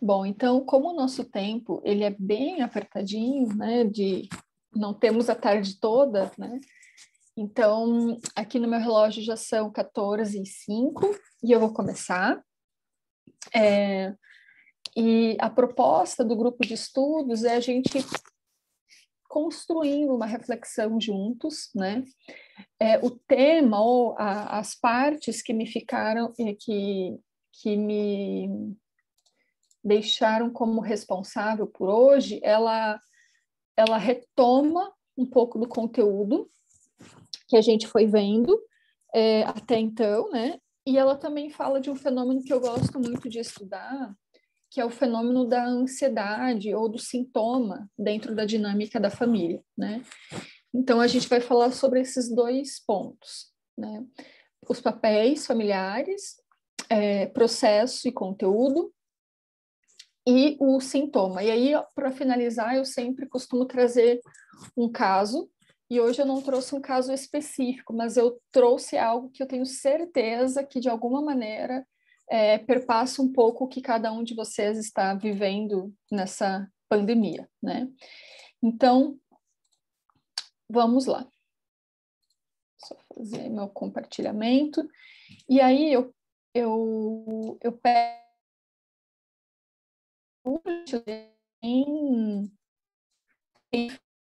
Bom, então, como o nosso tempo ele é bem apertadinho, né, não temos a tarde toda, né, então aqui no meu relógio já são 14h05 e eu vou começar. E a proposta do grupo de estudos é a gente construindo uma reflexão juntos, né? O tema ou as partes que me ficaram, que me deixaram como responsável por hoje, ela retoma um pouco do conteúdo que a gente foi vendo até então, né? E ela também fala de um fenômeno que eu gosto muito de estudar, que é o fenômeno da ansiedade ou do sintoma dentro da dinâmica da família, né? Então, a gente vai falar sobre esses dois pontos, né? Os papéis familiares, processo e conteúdo, e o sintoma. E aí, para finalizar, eu sempre costumo trazer um caso, e hoje eu não trouxe um caso específico, mas eu trouxe algo que eu tenho certeza que, de alguma maneira, perpassa um pouco o que cada um de vocês está vivendo nessa pandemia, né? Então, vamos lá. Só fazer meu compartilhamento. E aí, eu pego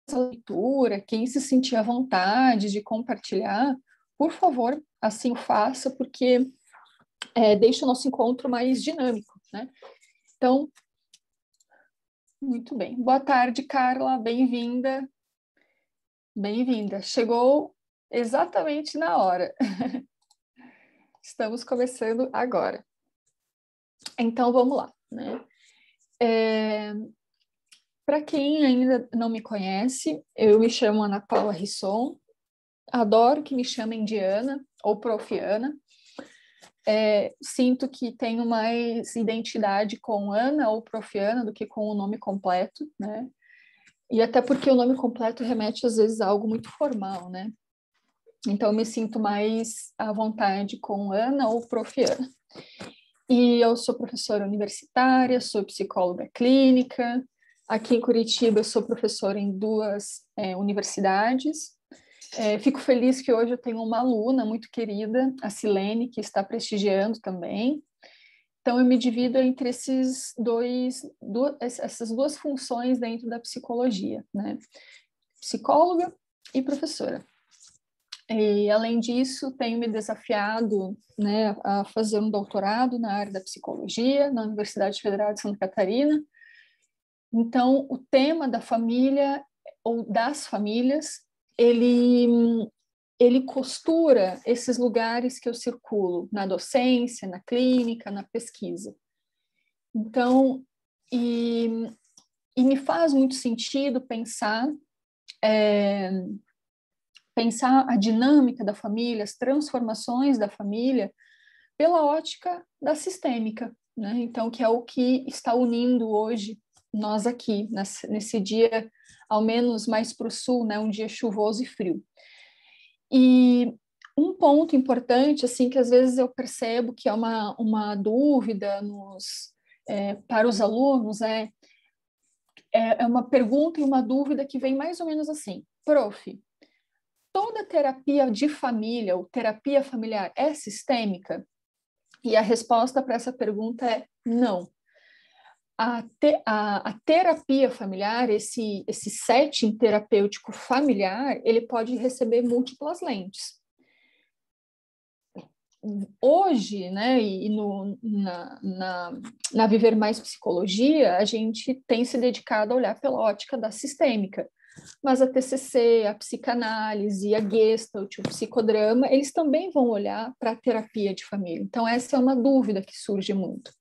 essa leitura, quem se sentir à vontade de compartilhar, por favor, assim o faça, porque deixa o nosso encontro mais dinâmico, né? Então, muito bem. Boa tarde, Carla, bem-vinda. Bem-vinda. Chegou exatamente na hora. Estamos começando agora. Então, vamos lá, né? Para quem ainda não me conhece, eu me chamo Ana Paula Risson, adoro que me chamem de Ana ou Prof. Ana. Sinto que tenho mais identidade com Ana ou Prof. Ana do que com o nome completo, né? E até porque o nome completo remete às vezes a algo muito formal, né? Então eu me sinto mais à vontade com Ana ou Prof. Ana. E eu sou professora universitária, sou psicóloga clínica. Aqui em Curitiba eu sou professora em duas universidades. Fico feliz que hoje eu tenho uma aluna muito querida, a Silene, que está prestigiando também. Então, eu me divido entre essas duas funções dentro da psicologia, né? Psicóloga e professora. E, além disso, tenho me desafiado, né, a fazer um doutorado na área da psicologia, na Universidade Federal de Santa Catarina. Então, o tema da família, ou das famílias, ele costura esses lugares que eu circulo, na docência, na clínica, na pesquisa. Então, e me faz muito sentido pensar a dinâmica da família, as transformações da família, pela ótica da sistêmica, né? Então, que é o que está unindo hoje nós aqui, nesse dia, ao menos mais para o sul, né? Um dia chuvoso e frio. E um ponto importante, assim, que às vezes eu percebo que é uma dúvida para os alunos, é uma pergunta e uma dúvida que vem mais ou menos assim: prof, toda terapia de família ou terapia familiar é sistêmica? E a resposta para essa pergunta é não. A terapia familiar, esse setting terapêutico familiar, ele pode receber múltiplas lentes. Hoje, né, e na Viver Mais Psicologia, a gente tem se dedicado a olhar pela ótica da sistêmica, mas a TCC, a psicanálise, a Gestalt, o psicodrama, eles também vão olhar para a terapia de família. Então, essa é uma dúvida que surge muito.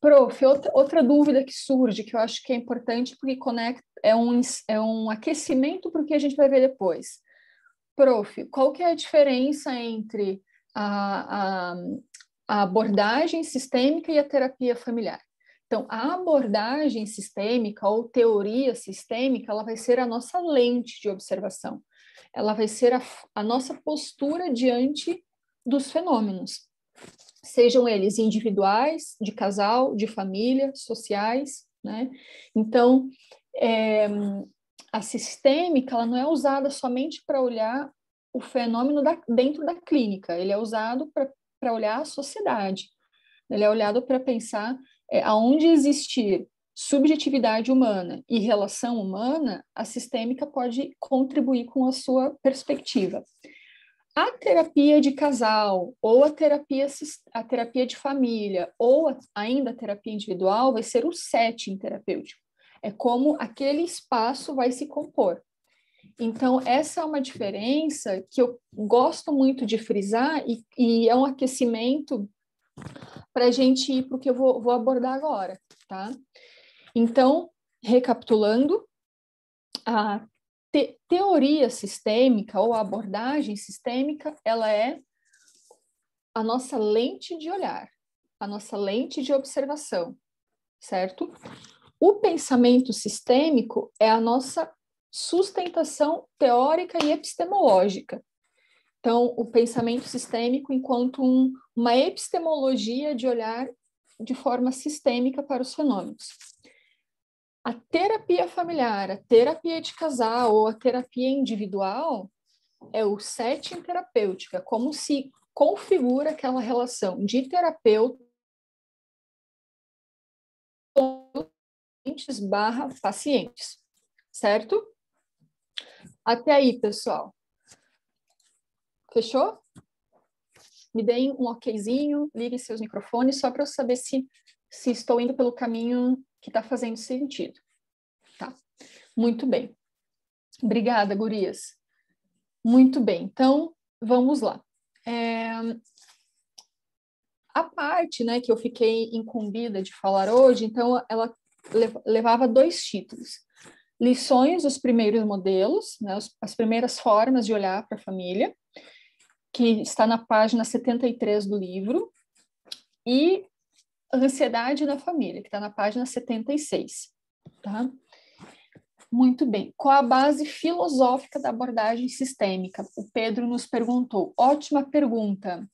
Prof, outra dúvida que surge, que eu acho que é importante, porque conecta, é um aquecimento para o que a gente vai ver depois. Prof, qual que é a diferença entre a abordagem sistêmica e a terapia familiar? Então, a abordagem sistêmica ou teoria sistêmica, ela vai ser a nossa lente de observação. Ela vai ser a nossa postura diante dos fenômenos. sejam eles individuais, de casal, de família, sociais, né? Então, a sistêmica, ela não é usada somente para olhar o fenômeno dentro da clínica, ele é usado para olhar a sociedade, ele é olhado para pensar aonde existir subjetividade humana e relação humana, a sistêmica pode contribuir com a sua perspectiva. A terapia de casal, ou a terapia de família, ou ainda a terapia individual, vai ser o setting terapêutico. É como aquele espaço vai se compor. Então, essa é uma diferença que eu gosto muito de frisar e é um aquecimento para a gente ir para o que eu vou abordar agora, tá? Então, recapitulando, a teoria sistêmica ou a abordagem sistêmica, ela é a nossa lente de olhar, a nossa lente de observação, certo? O pensamento sistêmico é a nossa sustentação teórica e epistemológica. Então, o pensamento sistêmico enquanto uma epistemologia de olhar de forma sistêmica para os fenômenos. A terapia familiar, a terapia de casal ou a terapia individual é o setting terapêutico, é como se configura aquela relação de terapeuta barra pacientes, certo? Até aí, pessoal. Fechou? Me deem um okzinho, liguem seus microfones, só para eu saber se estou indo pelo caminho que está fazendo sentido. Tá? Muito bem. Obrigada, gurias. Muito bem, então, vamos lá. A parte, né, que eu fiquei incumbida de falar hoje, então, ela levava 2 títulos. Lições dos primeiros modelos, né, as primeiras formas de olhar para a família, que está na página 73 do livro, e Ansiedade na Família, que está na página 76. Tá? Muito bem. Qual a base filosófica da abordagem sistêmica? O Pedro nos perguntou. Ótima pergunta,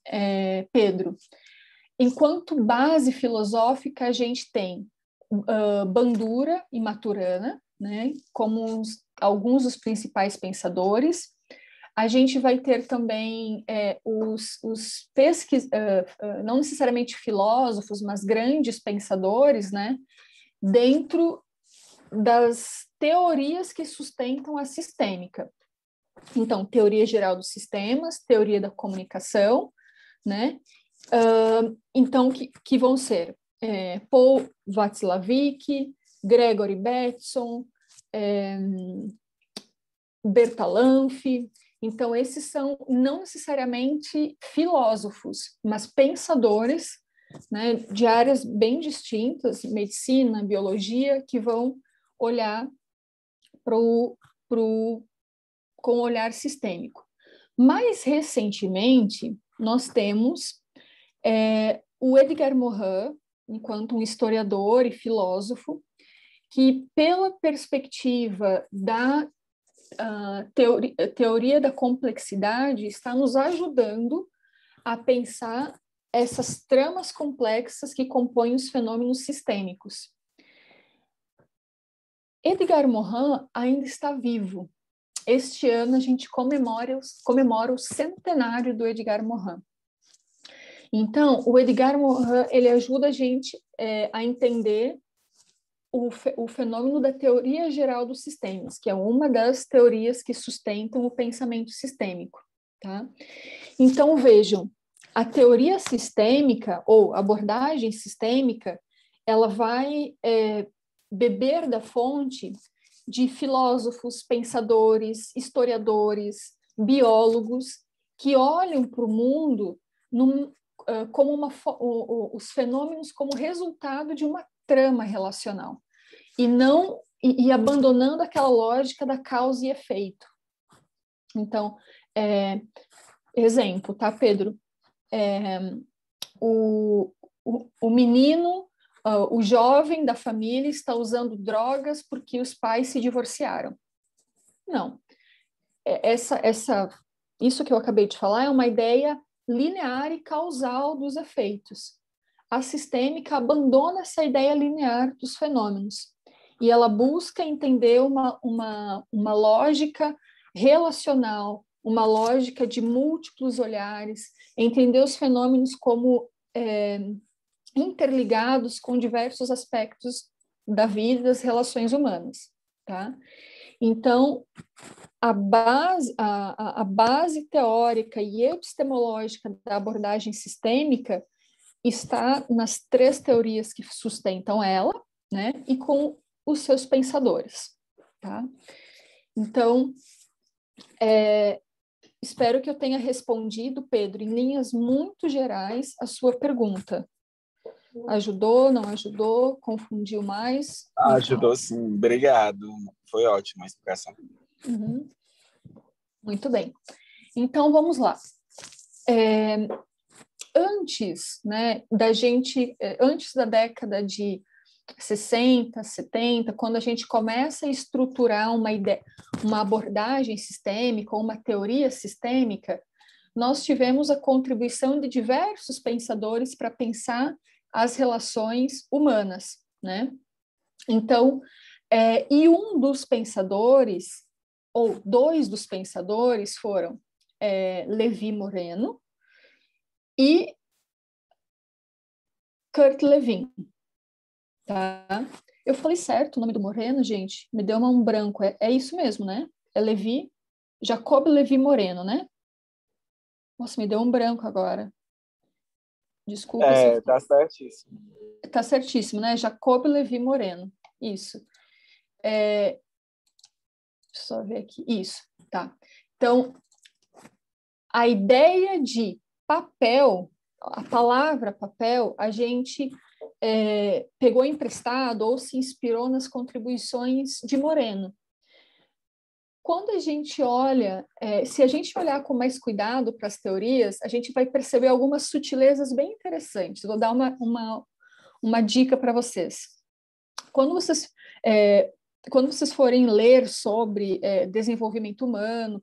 Pedro. Enquanto base filosófica, a gente tem Bandura e Maturana, né, como alguns dos principais pensadores. A gente vai ter também não necessariamente filósofos, mas grandes pensadores, né, dentro das teorias que sustentam a sistêmica. Então, teoria geral dos sistemas, teoria da comunicação, né? Então, que vão ser Paul Václavic, Gregory Bateson, Bertalanffy. Então, esses são não necessariamente filósofos, mas pensadores, né, de áreas bem distintas, medicina, biologia, que vão olhar com um olhar sistêmico. Mais recentemente, nós temos o Edgar Morin, enquanto um historiador e filósofo, que, pela perspectiva da teoria da complexidade, está nos ajudando a pensar essas tramas complexas que compõem os fenômenos sistêmicos. Edgar Morin ainda está vivo. Este ano a gente comemora o centenário do Edgar Morin. Então, o Edgar Morin, ele ajuda a gente a entender o fenômeno da teoria geral dos sistemas, que é uma das teorias que sustentam o pensamento sistêmico. Tá? Então, vejam, a teoria sistêmica, ou abordagem sistêmica, ela vai beber da fonte de filósofos, pensadores, historiadores, biólogos, que olham para o mundo como os fenômenos como resultado de uma trama relacional, e abandonando aquela lógica da causa e efeito. Então, exemplo, tá, Pedro? O menino, o jovem da família está usando drogas porque os pais se divorciaram. Não. Isso que eu acabei de falar é uma ideia linear e causal dos efeitos. A sistêmica abandona essa ideia linear dos fenômenos e ela busca entender uma lógica relacional, uma lógica de múltiplos olhares, entender os fenômenos como interligados com diversos aspectos da vida e das relações humanas, tá? Então, a base teórica e epistemológica da abordagem sistêmica está nas 3 teorias que sustentam ela, né, e com os seus pensadores, tá? Então, espero que eu tenha respondido, Pedro, em linhas muito gerais, a sua pergunta. Ajudou, não ajudou, confundiu mais? Ajudou sim, obrigado. Foi ótima a explicação. Uhum. Muito bem. Então, vamos lá. Antes, né, antes da década de 60, 70, quando a gente começa a estruturar uma abordagem sistêmica ou uma teoria sistêmica, nós tivemos a contribuição de diversos pensadores para pensar as relações humanas, né? Então, e um dos pensadores, ou 2 dos pensadores foram Levi Moreno e Kurt Lewin, tá? Eu falei certo o nome do Moreno, gente? Me deu um branco. É isso mesmo, né? É Levi, Jacob Levi Moreno, né? Nossa, me deu um branco agora. Desculpa se eu... Tá certíssimo. Tá certíssimo, né? Jacob Levi Moreno. Isso. Deixa eu só ver aqui. Isso, tá. Então, a ideia de papel, a palavra papel, a gente pegou emprestado ou se inspirou nas contribuições de Moreno. Quando a gente olha, se a gente olhar com mais cuidado para as teorias, a gente vai perceber algumas sutilezas bem interessantes. Vou dar uma dica para vocês. Quando vocês forem ler sobre desenvolvimento humano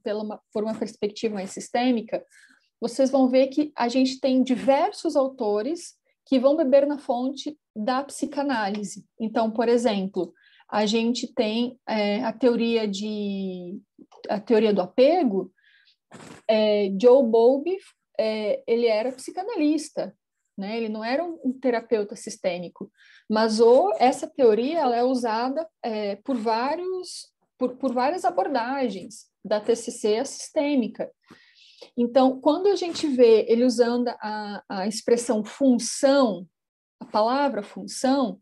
por uma perspectiva mais sistêmica, vocês vão ver que a gente tem diversos autores que vão beber na fonte da psicanálise. Então, por exemplo, a gente tem a teoria do apego. Joe Bowlby, ele era psicanalista, né? Ele não era um terapeuta sistêmico, mas essa teoria ela é usada por várias abordagens da TCC sistêmica. Então, quando a gente vê ele usando a expressão função, a palavra função,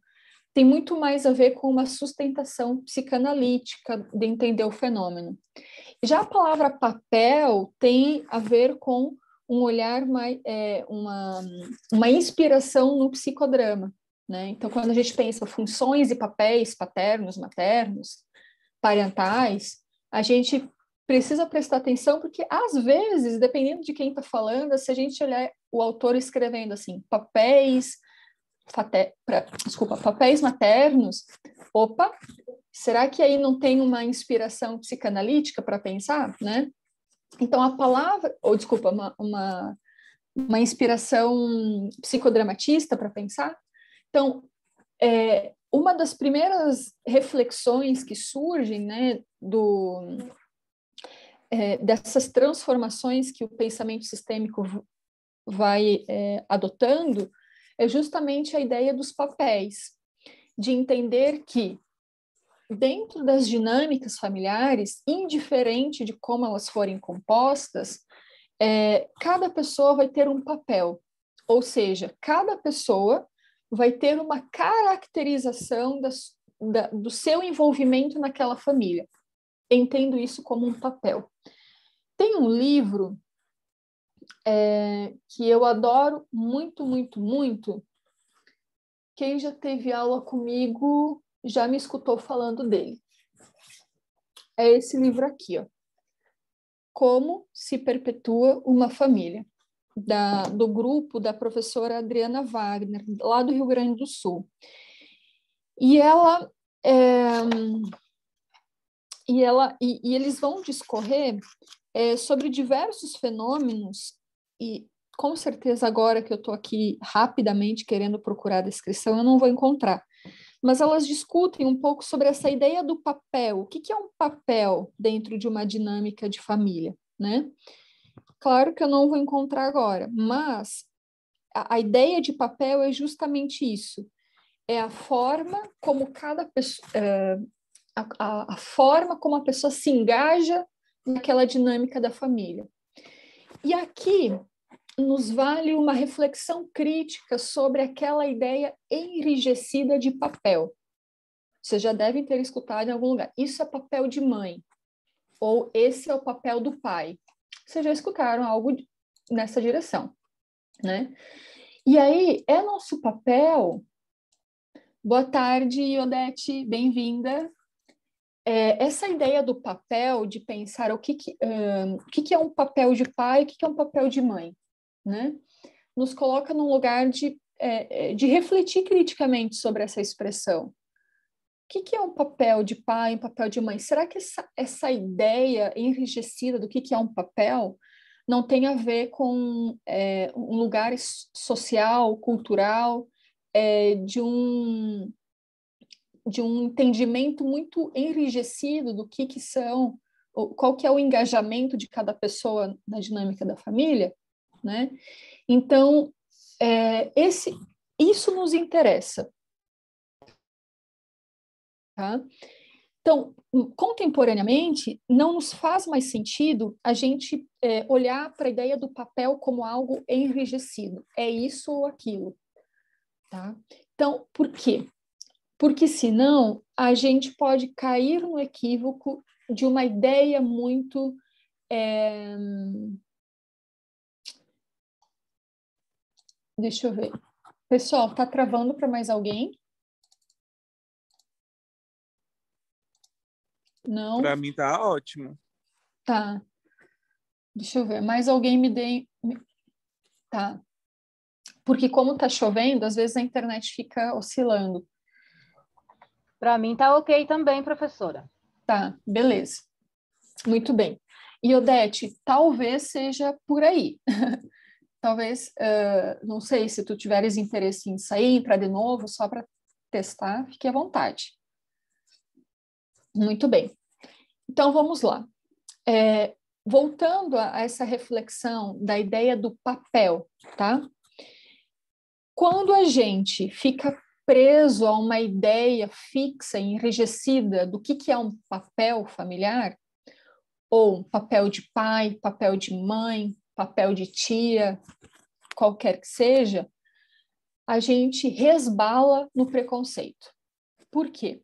tem muito mais a ver com uma sustentação psicanalítica de entender o fenômeno. Já a palavra papel tem a ver com um olhar mais, uma inspiração no psicodrama, né? Então, quando a gente pensa funções e papéis paternos, maternos, parentais, a gente precisa prestar atenção porque, às vezes, dependendo de quem está falando, se a gente olhar o autor escrevendo assim, papéis maternos, opa, será que aí não tem uma inspiração psicanalítica para pensar, né? Então, a palavra, ou desculpa, uma inspiração psicodramatista para pensar. Então, uma das primeiras reflexões que surgem, né, dessas transformações que o pensamento sistêmico vai adotando, é justamente a ideia dos papéis, de entender que dentro das dinâmicas familiares, indiferente de como elas forem compostas, cada pessoa vai ter um papel, ou seja, cada pessoa vai ter uma caracterização do seu envolvimento naquela família. Entendo isso como um papel. Tem um livro que eu adoro muito, muito, muito. Quem já teve aula comigo já me escutou falando dele. É esse livro aqui, ó. Como se perpetua uma família, do grupo da professora Adriana Wagner, lá do Rio Grande do Sul. E eles vão discorrer sobre diversos fenômenos com certeza agora que eu estou aqui rapidamente querendo procurar a descrição, eu não vou encontrar. Mas elas discutem um pouco sobre essa ideia do papel. O que é um papel dentro de uma dinâmica de família, né? Claro que eu não vou encontrar agora, mas a ideia de papel é justamente isso. É a forma como cada pessoa, a forma como a pessoa se engaja naquela dinâmica da família. E aqui nos vale uma reflexão crítica sobre aquela ideia enrijecida de papel. Vocês já devem ter escutado em algum lugar. Isso é papel de mãe. Ou esse é o papel do pai. Vocês já escutaram algo nessa direção, né? E aí, é nosso papel... Boa tarde, Odete, bem-vinda. Essa ideia do papel, de pensar o que é um papel de pai, o que é um papel de mãe, né? Nos coloca num lugar de refletir criticamente sobre essa expressão. O que é um papel de pai, um papel de mãe? Será que essa ideia enrijecida do que é um papel não tem a ver com um lugar social, cultural, de um entendimento muito enrijecido do que são, qual que é o engajamento de cada pessoa na dinâmica da família, né? Então, isso nos interessa, tá? Então, contemporaneamente, não nos faz mais sentido a gente olhar para a ideia do papel como algo enrijecido. É isso ou aquilo, tá? Então, por quê? Porque senão a gente pode cair no equívoco de uma ideia muito deixa eu ver. Pessoal, tá travando para mais alguém? Não? Para mim tá ótimo. Tá. Deixa eu ver. Mais alguém me dê. Tá. Porque como tá chovendo, às vezes a internet fica oscilando. Para mim tá ok também, professora. Tá, beleza. Muito bem. E Odete, talvez seja por aí. Talvez, não sei, se tu tiveres interesse em sair, entrar de novo, só para testar, fique à vontade. Muito bem. Então, vamos lá. Voltando a essa reflexão da ideia do papel, tá? Quando a gente fica preso a uma ideia fixa, enrijecida do que é um papel familiar, ou papel de pai, papel de mãe, papel de tia, qualquer que seja, a gente resbala no preconceito. Por quê?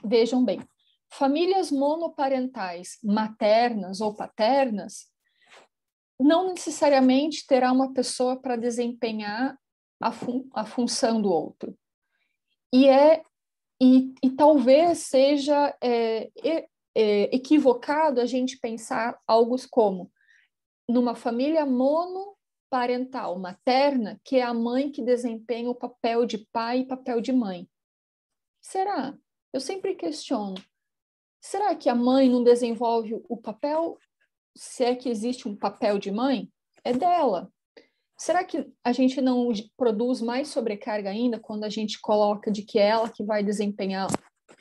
Vejam bem, famílias monoparentais, maternas ou paternas, não necessariamente terá uma pessoa para desempenhar a função do outro. E talvez seja equivocado a gente pensar algo como numa família monoparental, materna, que é a mãe que desempenha o papel de pai e papel de mãe. Será? Eu sempre questiono. Será que a mãe não desenvolve o papel? Se é que existe um papel de mãe, é dela. Será que a gente não produz mais sobrecarga ainda quando a gente coloca de que é ela que vai desempenhar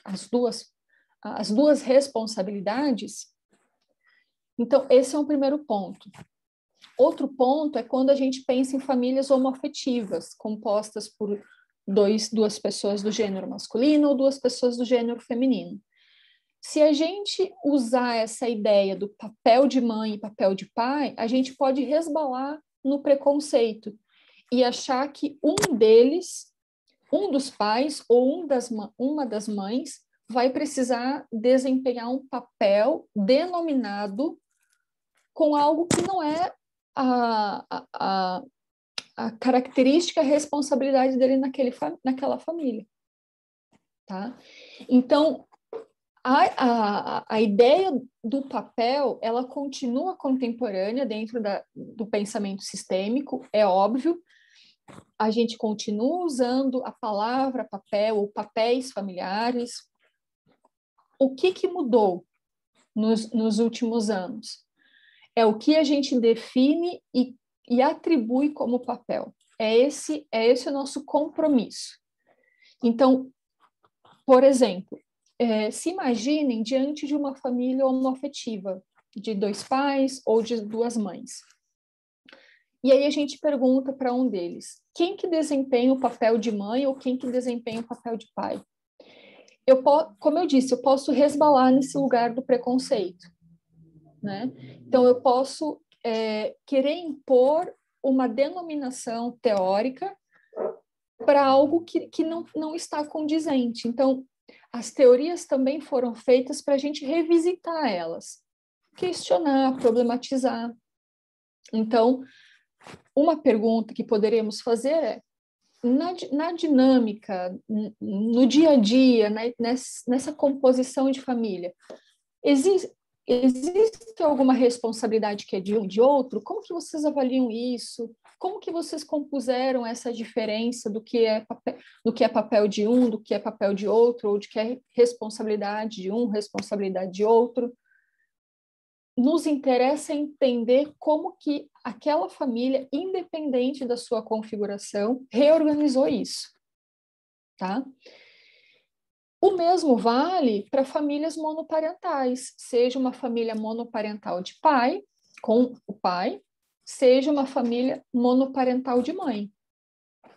as duas responsabilidades? Então, esse é um primeiro ponto. Outro ponto é quando a gente pensa em famílias homoafetivas, compostas por duas pessoas do gênero masculino ou duas pessoas do gênero feminino. Se a gente usar essa ideia do papel de mãe e papel de pai, a gente pode resbalar no preconceito e achar que um dos pais ou uma das mães vai precisar desempenhar um papel denominado com algo que não é a característica, a responsabilidade dele naquela família. Tá? Então, a ideia do papel, ela continua contemporânea dentro do pensamento sistêmico, é óbvio. A gente continua usando a palavra papel ou papéis familiares. O que mudou nos últimos anos? É o que a gente define e atribui como papel. É esse o nosso compromisso. Então, por exemplo, se imaginem diante de uma família homoafetiva, de 2 pais ou de 2 mães. E aí a gente pergunta para um deles, quem que desempenha o papel de mãe ou quem que desempenha o papel de pai? Como eu disse, eu posso resbalar nesse lugar do preconceito, né? Então, eu posso querer impor uma denominação teórica para algo que não está condizente. Então, as teorias também foram feitas para a gente revisitar elas, questionar, problematizar. Então, uma pergunta que poderíamos fazer é, na dinâmica, no dia a dia, nessa composição de família, existe alguma responsabilidade que é de um de outro? Como que vocês avaliam isso? Como que vocês compuseram essa diferença do que é papel de um, do que é papel de outro, ou de que é responsabilidade de um, responsabilidade de outro? Nos interessa entender como que aquela família, independente da sua configuração, reorganizou isso, tá? O mesmo vale para famílias monoparentais, seja uma família monoparental de pai, com o pai, seja uma família monoparental de mãe,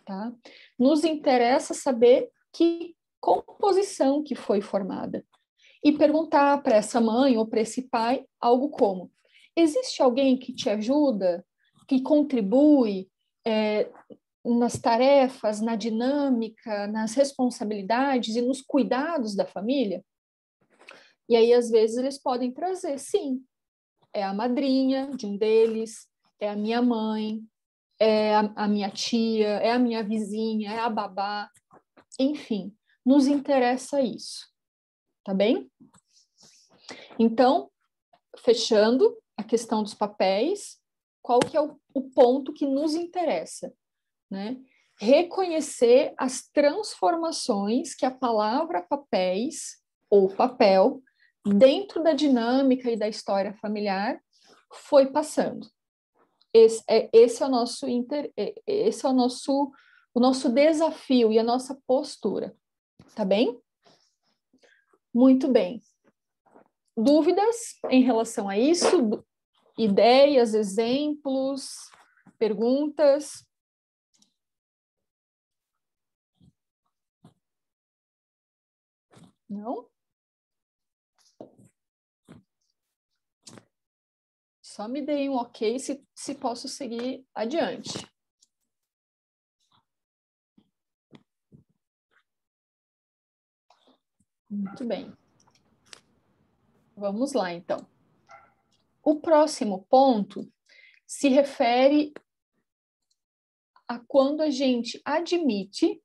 tá? Nos interessa saber que composição que foi formada e perguntar para essa mãe ou para esse pai algo como, existe alguém que te ajuda, que contribui nas tarefas, na dinâmica, nas responsabilidades e nos cuidados da família? E aí, às vezes, eles podem trazer, sim, é a madrinha de um deles, é a minha mãe, é a minha tia, é a minha vizinha, é a babá, enfim, nos interessa isso, tá bem? Então, fechando a questão dos papéis, qual que é o ponto que nos interessa, né? Reconhecer as transformações que a palavra papéis ou papel dentro da dinâmica e da história familiar foi passando. Esse é o nosso desafio e a nossa postura, tá bem? Muito bem. Dúvidas em relação a isso? Ideias, exemplos, perguntas? Não? Só me deem um ok se posso seguir adiante. Muito bem. Vamos lá, então. O próximo ponto se refere a quando a gente admite,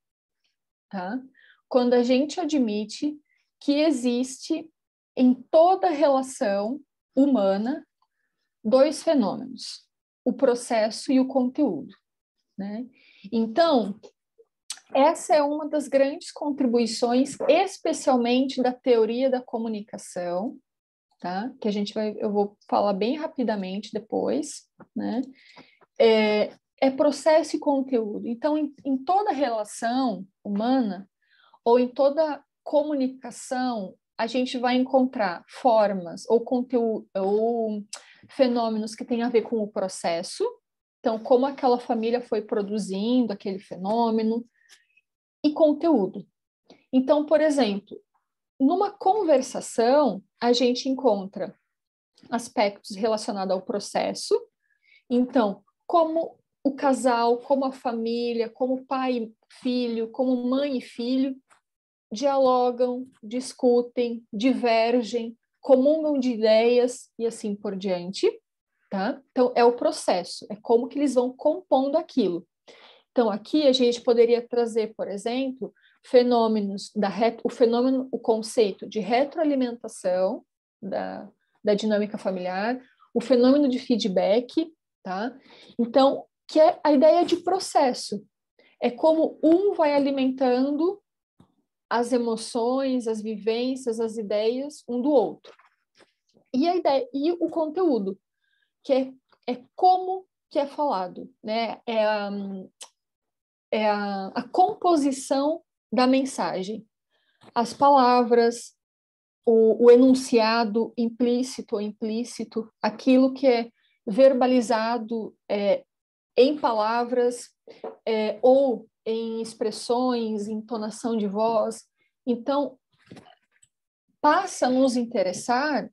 tá? Quando a gente admite que existe em toda relação humana 2 fenômenos, o processo e o conteúdo, né? Então, essa é uma das grandes contribuições, especialmente da teoria da comunicação, tá? Que eu vou falar bem rapidamente depois, né? É processo e conteúdo. Então, em toda relação humana, ou em toda comunicação, a gente vai encontrar formas ou conteúdo, ou fenômenos que têm a ver com o processo. Então, como aquela família foi produzindo aquele fenômeno, e conteúdo. Então, por exemplo, numa conversação, a gente encontra aspectos relacionados ao processo. Então, como o casal, como a família, como pai e filho, como mãe e filho dialogam, discutem, divergem, comungam de ideias e assim por diante, tá? Então, é o processo, é como que eles vão compondo aquilo. Então, aqui a gente poderia trazer, por exemplo, o conceito de retroalimentação da dinâmica familiar, o fenômeno de feedback, tá? Então, que é a ideia de processo. É como um vai alimentando as emoções, as vivências, as ideias um do outro. E a ideia, e o conteúdo, que é como que é falado, né? A composição da mensagem. As palavras, o enunciado implícito ou implícito, aquilo que é verbalizado em palavras ou em expressões, entonação de voz. Então, passa a nos interessar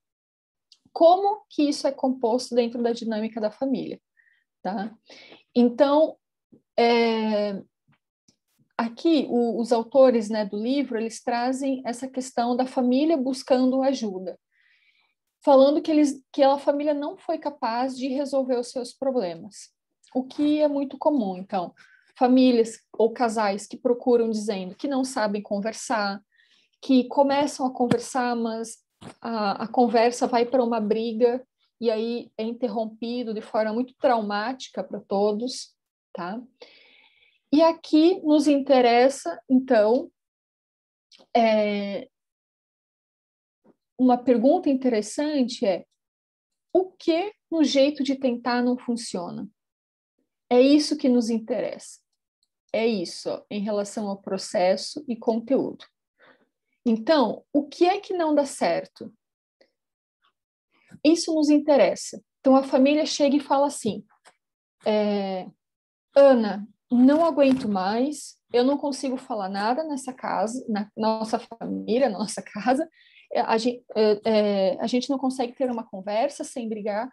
como que isso é composto dentro da dinâmica da família, tá? Então, aqui, os autores, né, do livro, eles trazem essa questão da família buscando ajuda, falando que a família não foi capaz de resolver os seus problemas, o que é muito comum. Então, famílias ou casais que procuram dizendo que não sabem conversar, que começam a conversar, mas a conversa vai para uma briga e aí é interrompido de forma muito traumática para todos, tá? E aqui nos interessa, então, uma pergunta interessante o que no jeito de tentar não funciona? É isso que nos interessa. É isso, ó, em relação ao processo e conteúdo. Então, o que é que não dá certo? Isso nos interessa. Então, a família chega e fala assim, Ana, não aguento mais, eu não consigo falar nada nessa casa, na nossa família, na nossa casa, a gente não consegue ter uma conversa sem brigar,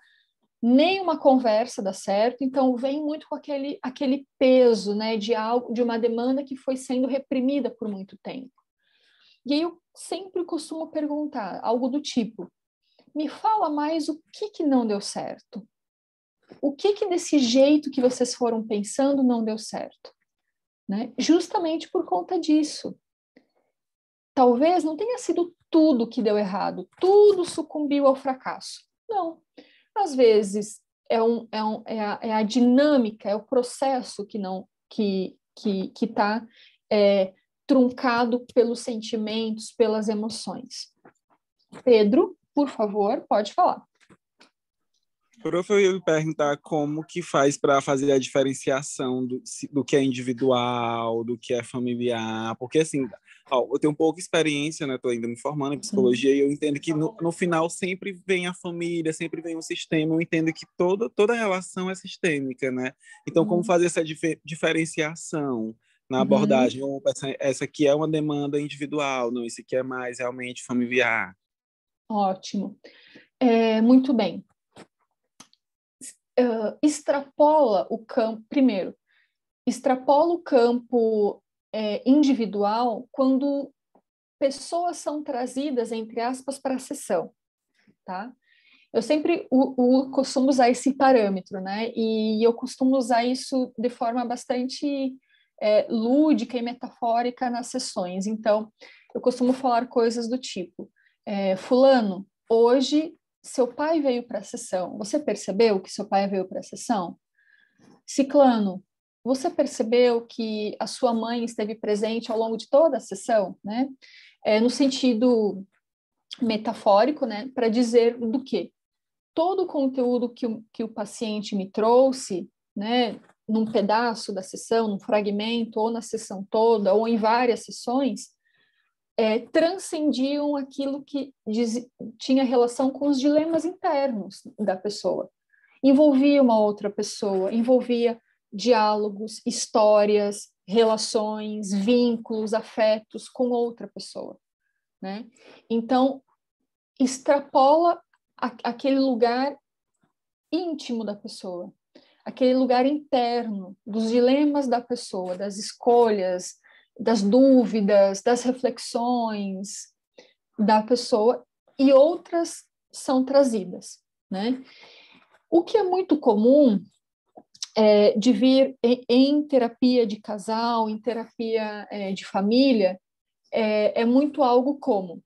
nem uma conversa dá certo, então vem muito com aquele peso, né, de uma demanda que foi sendo reprimida por muito tempo. E aí eu sempre costumo perguntar algo do tipo, me fala mais o que não deu certo? O que desse jeito que vocês foram pensando não deu certo? Né? Justamente por conta disso. Talvez não tenha sido tudo que deu errado, tudo sucumbiu ao fracasso. Não. Às vezes é a dinâmica, é o processo que está truncado pelos sentimentos, pelas emoções. Pedro, por favor, pode falar. Prof, eu ia me perguntar como que faz para fazer a diferenciação do que é individual, do que é familiar, porque assim, eu tenho pouca experiência, né? Estou ainda me formando em psicologia e eu entendo que no final sempre vem a família, sempre vem o sistema. Eu entendo que toda relação é sistêmica, né? Então, como fazer essa diferenciação na abordagem? Essa aqui é uma demanda individual, não, isso aqui é mais realmente familiar. Ótimo. Muito bem. Extrapola o campo, primeiro, extrapola o campo individual quando pessoas são trazidas, entre aspas, para a sessão, tá? Eu sempre costumo usar esse parâmetro, né? E eu costumo usar isso de forma bastante lúdica e metafórica nas sessões. Então, eu costumo falar coisas do tipo, fulano, hoje seu pai veio para a sessão. Você percebeu que seu pai veio para a sessão? Ciclano, você percebeu que a sua mãe esteve presente ao longo de toda a sessão, né? No sentido metafórico, né? Para dizer do quê? Todo o conteúdo que o paciente me trouxe, né? Num pedaço da sessão, num fragmento, ou na sessão toda, ou em várias sessões, transcendiam aquilo que tinha relação com os dilemas internos da pessoa. Envolvia uma outra pessoa, envolvia diálogos, histórias, relações, vínculos, afetos com outra pessoa, né? Então, extrapola aquele lugar íntimo da pessoa, aquele lugar interno, dos dilemas da pessoa, das escolhas, das dúvidas, das reflexões da pessoa, e outras são trazidas, né? O que é muito comum de vir em terapia de casal, em terapia de família, é muito algo como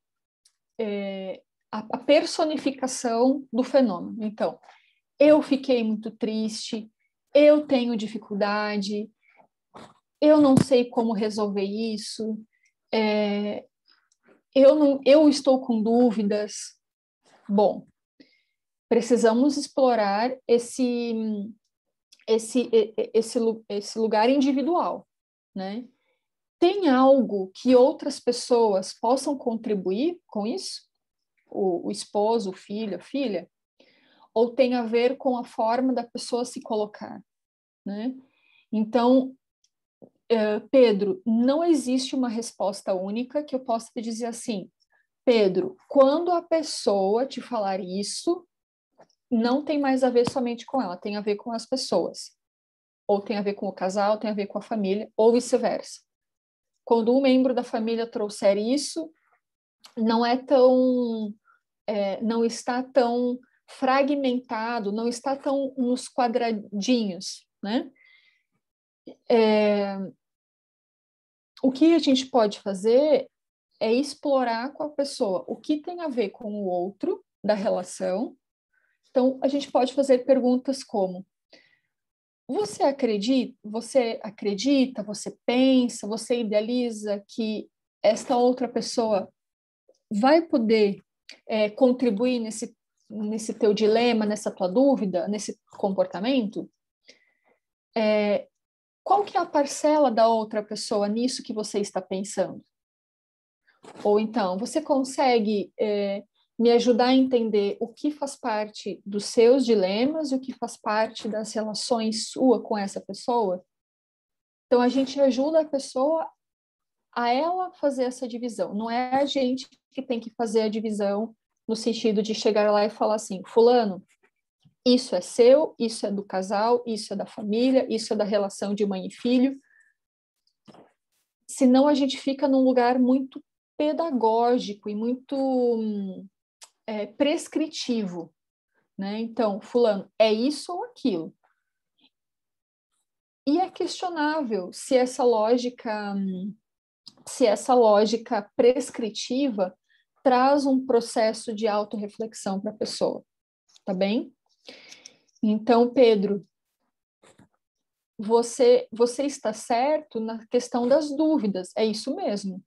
a personificação do fenômeno. Então, eu fiquei muito triste, eu tenho dificuldade, eu não sei como resolver isso, eu estou com dúvidas. Bom, precisamos explorar esse lugar individual, né? Tem algo que outras pessoas possam contribuir com isso? O esposo, o filho, a filha? Ou tem a ver com a forma da pessoa se colocar, né? Então, Pedro, não existe uma resposta única que eu possa te dizer assim, Pedro, quando a pessoa te falar isso, não tem mais a ver somente com ela, tem a ver com as pessoas. Ou tem a ver com o casal, tem a ver com a família, ou vice-versa. Quando um membro da família trouxer isso, não está tão fragmentado, não está tão nos quadradinhos, né? O que a gente pode fazer é explorar com a pessoa o que tem a ver com o outro da relação. Então, a gente pode fazer perguntas como: você acredita, você pensa, você idealiza que esta outra pessoa vai poder contribuir nesse teu dilema, nessa tua dúvida, nesse comportamento? Qual que é a parcela da outra pessoa nisso que você está pensando? Ou então, você consegue me ajudar a entender o que faz parte dos seus dilemas e o que faz parte das relações sua com essa pessoa? Então, a gente ajuda a pessoa a ela fazer essa divisão. Não é a gente que tem que fazer a divisão no sentido de chegar lá e falar assim, fulano, isso é seu, isso é do casal, isso é da família, isso é da relação de mãe e filho. Senão a gente fica num lugar muito pedagógico e muito prescritivo, né? Então, fulano, é isso ou aquilo. E é questionável se essa lógica prescritiva traz um processo de autorreflexão para a pessoa, tá bem? Então, Pedro, você está certo na questão das dúvidas, é isso mesmo.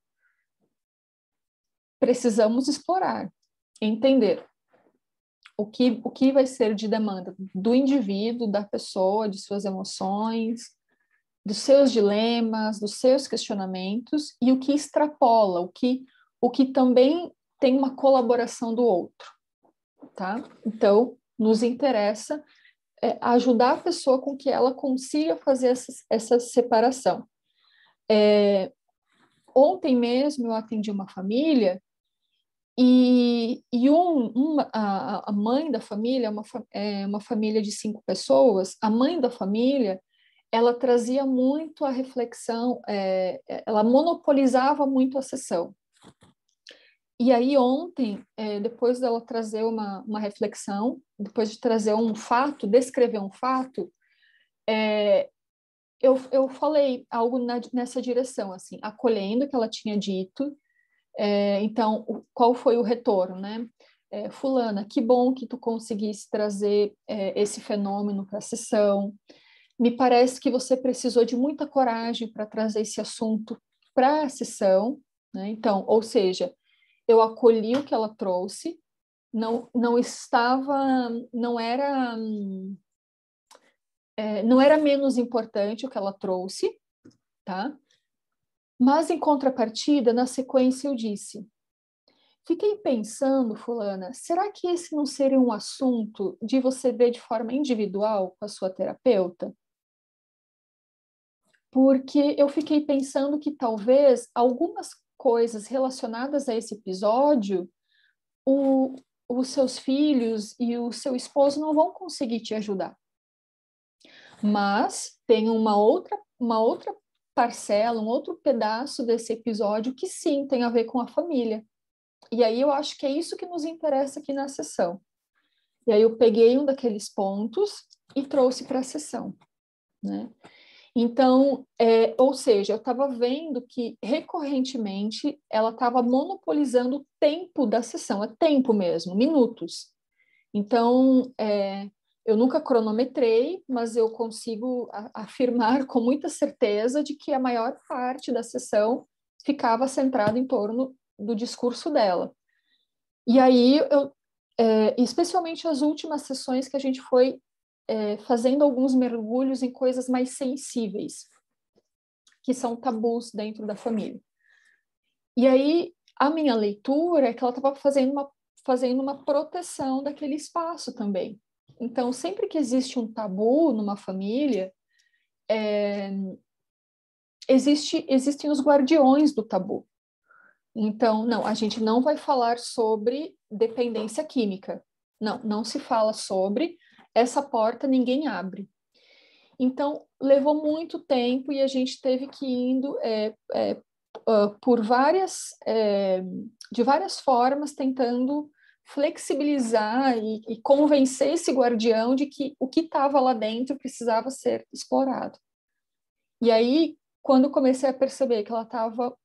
Precisamos explorar, entender o que vai ser de demanda do indivíduo, da pessoa, de suas emoções, dos seus dilemas, dos seus questionamentos, e o que extrapola, o que também tem uma colaboração do outro, tá? Então, nos interessa ajudar a pessoa com que ela consiga fazer essa separação. Ontem mesmo eu atendi uma família e a mãe da família, uma família de 5 pessoas, a mãe da família, ela trazia muito a reflexão, ela monopolizava muito a sessão. E aí ontem, depois dela trazer uma reflexão, depois de trazer um fato, descrever um fato, eu falei algo nessa direção, assim, acolhendo o que ela tinha dito. Então, qual foi o retorno, né? Fulana, que bom que tu conseguisse trazer esse fenômeno para a sessão. Me parece que você precisou de muita coragem para trazer esse assunto para a sessão, né? Então, ou seja, eu acolhi o que ela trouxe, não era menos importante o que ela trouxe, tá? Mas, em contrapartida, na sequência eu disse, fiquei pensando, fulana, será que esse não seria um assunto de você ver de forma individual com a sua terapeuta? Porque eu fiquei pensando que talvez algumas coisas relacionadas a esse episódio, os seus filhos e o seu esposo não vão conseguir te ajudar. Mas tem uma outra parcela, um outro pedaço desse episódio que sim tem a ver com a família. E aí eu acho que é isso que nos interessa aqui na sessão. E aí eu peguei um daqueles pontos e trouxe para a sessão, né? Então, ou seja, eu estava vendo que recorrentemente ela estava monopolizando o tempo da sessão, é tempo mesmo, minutos. Então, eu nunca cronometrei, mas eu consigo afirmar com muita certeza de que a maior parte da sessão ficava centrada em torno do discurso dela. E aí, especialmente as últimas sessões que a gente foi fazendo alguns mergulhos em coisas mais sensíveis, que são tabus dentro da família. E aí, a minha leitura é que ela estava fazendo uma proteção daquele espaço também. Então, sempre que existe um tabu numa família, existem os guardiões do tabu. Então, não, a gente não vai falar sobre dependência química. Não se fala sobre, essa porta ninguém abre. Então, levou muito tempo e a gente teve que ir indo de várias formas, tentando flexibilizar e convencer esse guardião de que o que estava lá dentro precisava ser explorado. E aí, quando eu comecei a perceber que ela estava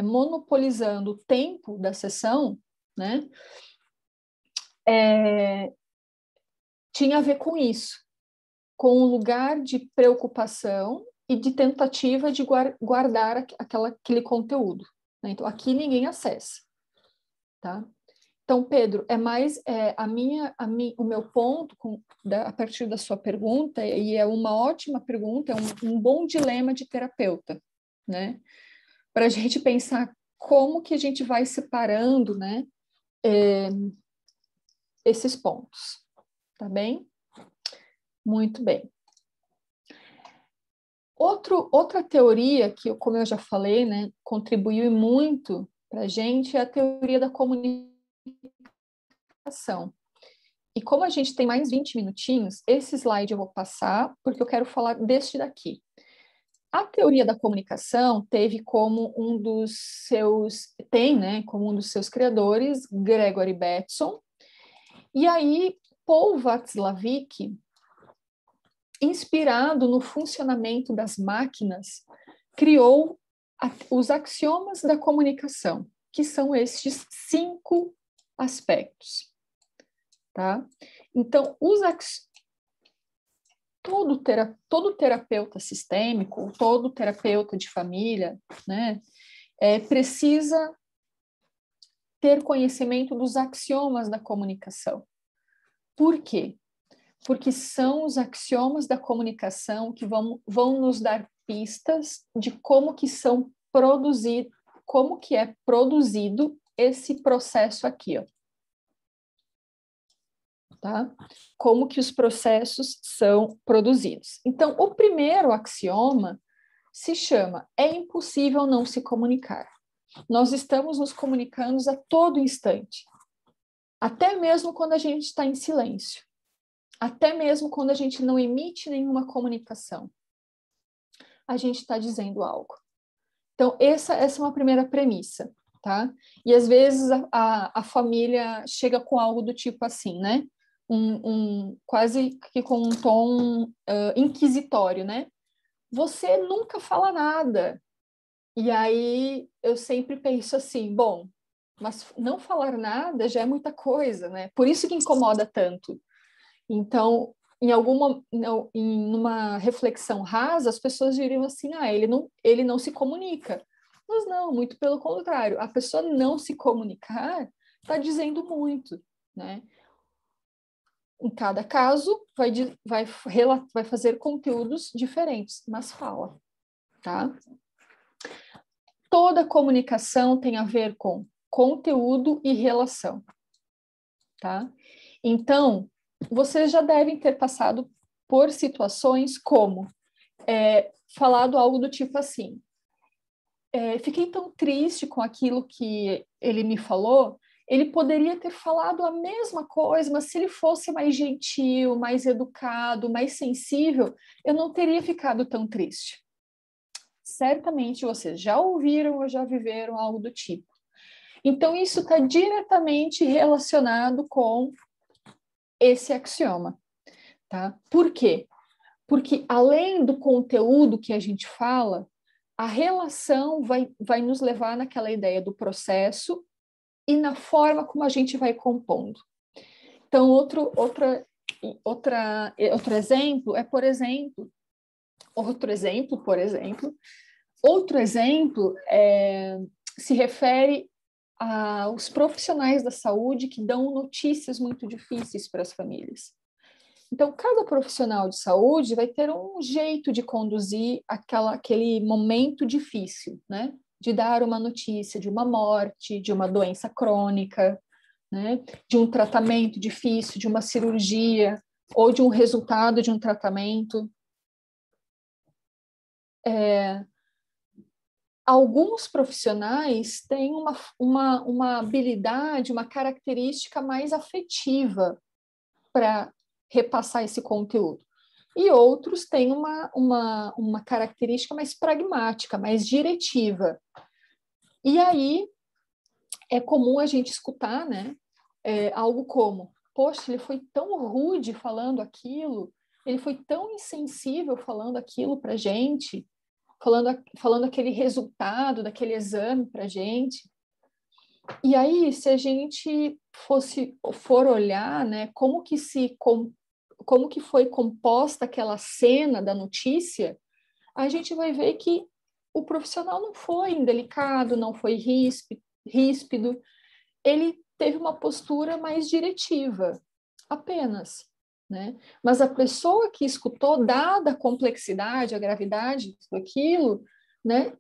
monopolizando o tempo da sessão, né, tinha a ver com isso, com um lugar de preocupação e de tentativa de guardar aquele conteúdo. Né? Então, aqui ninguém acessa. Tá? Então, Pedro, é mais o meu ponto, a partir da sua pergunta, e é uma ótima pergunta, é um bom dilema de terapeuta, né? Para a gente pensar como que a gente vai separando, né, esses pontos. Tá bem? Muito bem. Outra teoria que, como eu já falei, né, contribuiu muito para a gente é a teoria da comunicação. E como a gente tem mais 20 minutinhos, esse slide eu vou passar, porque eu quero falar deste daqui. A teoria da comunicação teve como um dos seus criadores, Gregory Bateson, e aí Paul Václavic, inspirado no funcionamento das máquinas, criou os axiomas da comunicação, que são estes 5 aspectos. Tá? Então, todo terapeuta sistêmico, todo terapeuta de família, né, precisa ter conhecimento dos axiomas da comunicação. Por quê? Porque são os axiomas da comunicação que vão nos dar pistas de como que é produzido esse processo aqui, ó. Tá? Como que os processos são produzidos. Então, o primeiro axioma se chama: é impossível não se comunicar. Nós estamos nos comunicando a todo instante, até mesmo quando a gente está em silêncio, até mesmo quando a gente não emite nenhuma comunicação, a gente está dizendo algo. Então, essa é uma primeira premissa, tá? E às vezes a família chega com algo do tipo assim, né? Quase que com um tom inquisitório, né? Você nunca fala nada. E aí eu sempre penso assim, bom, mas não falar nada já é muita coisa, né? Por isso que incomoda tanto. Então, numa reflexão rasa, as pessoas diriam assim, ele não se comunica. Mas não, muito pelo contrário. A pessoa não se comunicar está dizendo muito, né? Em cada caso, vai fazer conteúdos diferentes, mas fala, tá? Toda comunicação tem a ver com conteúdo e relação, tá? Então, vocês já devem ter passado por situações como falado algo do tipo assim, fiquei tão triste com aquilo que ele me falou. Ele poderia ter falado a mesma coisa, mas se ele fosse mais gentil, mais educado, mais sensível, eu não teria ficado tão triste. Certamente vocês já ouviram ou já viveram algo do tipo. Então, isso está diretamente relacionado com esse axioma. Tá? Por quê? Porque além do conteúdo que a gente fala, a relação vai nos levar naquela ideia do processo e na forma como a gente vai compondo. Então, outro exemplo é, por exemplo, se refere aos profissionais da saúde que dão notícias muito difíceis para as famílias. Então, cada profissional de saúde vai ter um jeito de conduzir aquele momento difícil, né? De dar uma notícia de uma morte, de uma doença crônica, né? De um tratamento difícil, de uma cirurgia, ou de um resultado de um tratamento. Alguns profissionais têm uma habilidade, uma característica mais afetiva para repassar esse conteúdo. E outros têm uma característica mais pragmática, mais diretiva. E aí é comum a gente escutar, né, algo como: poxa, ele foi tão rude falando aquilo, ele foi tão insensível falando aquilo para a gente, falando aquele resultado daquele exame para a gente. E aí, se a gente for olhar, né, como que foi composta aquela cena da notícia, a gente vai ver que o profissional não foi indelicado, não foi ríspido, ele teve uma postura mais diretiva, apenas, né? Mas a pessoa que escutou, dada a complexidade, a gravidade daquilo, né,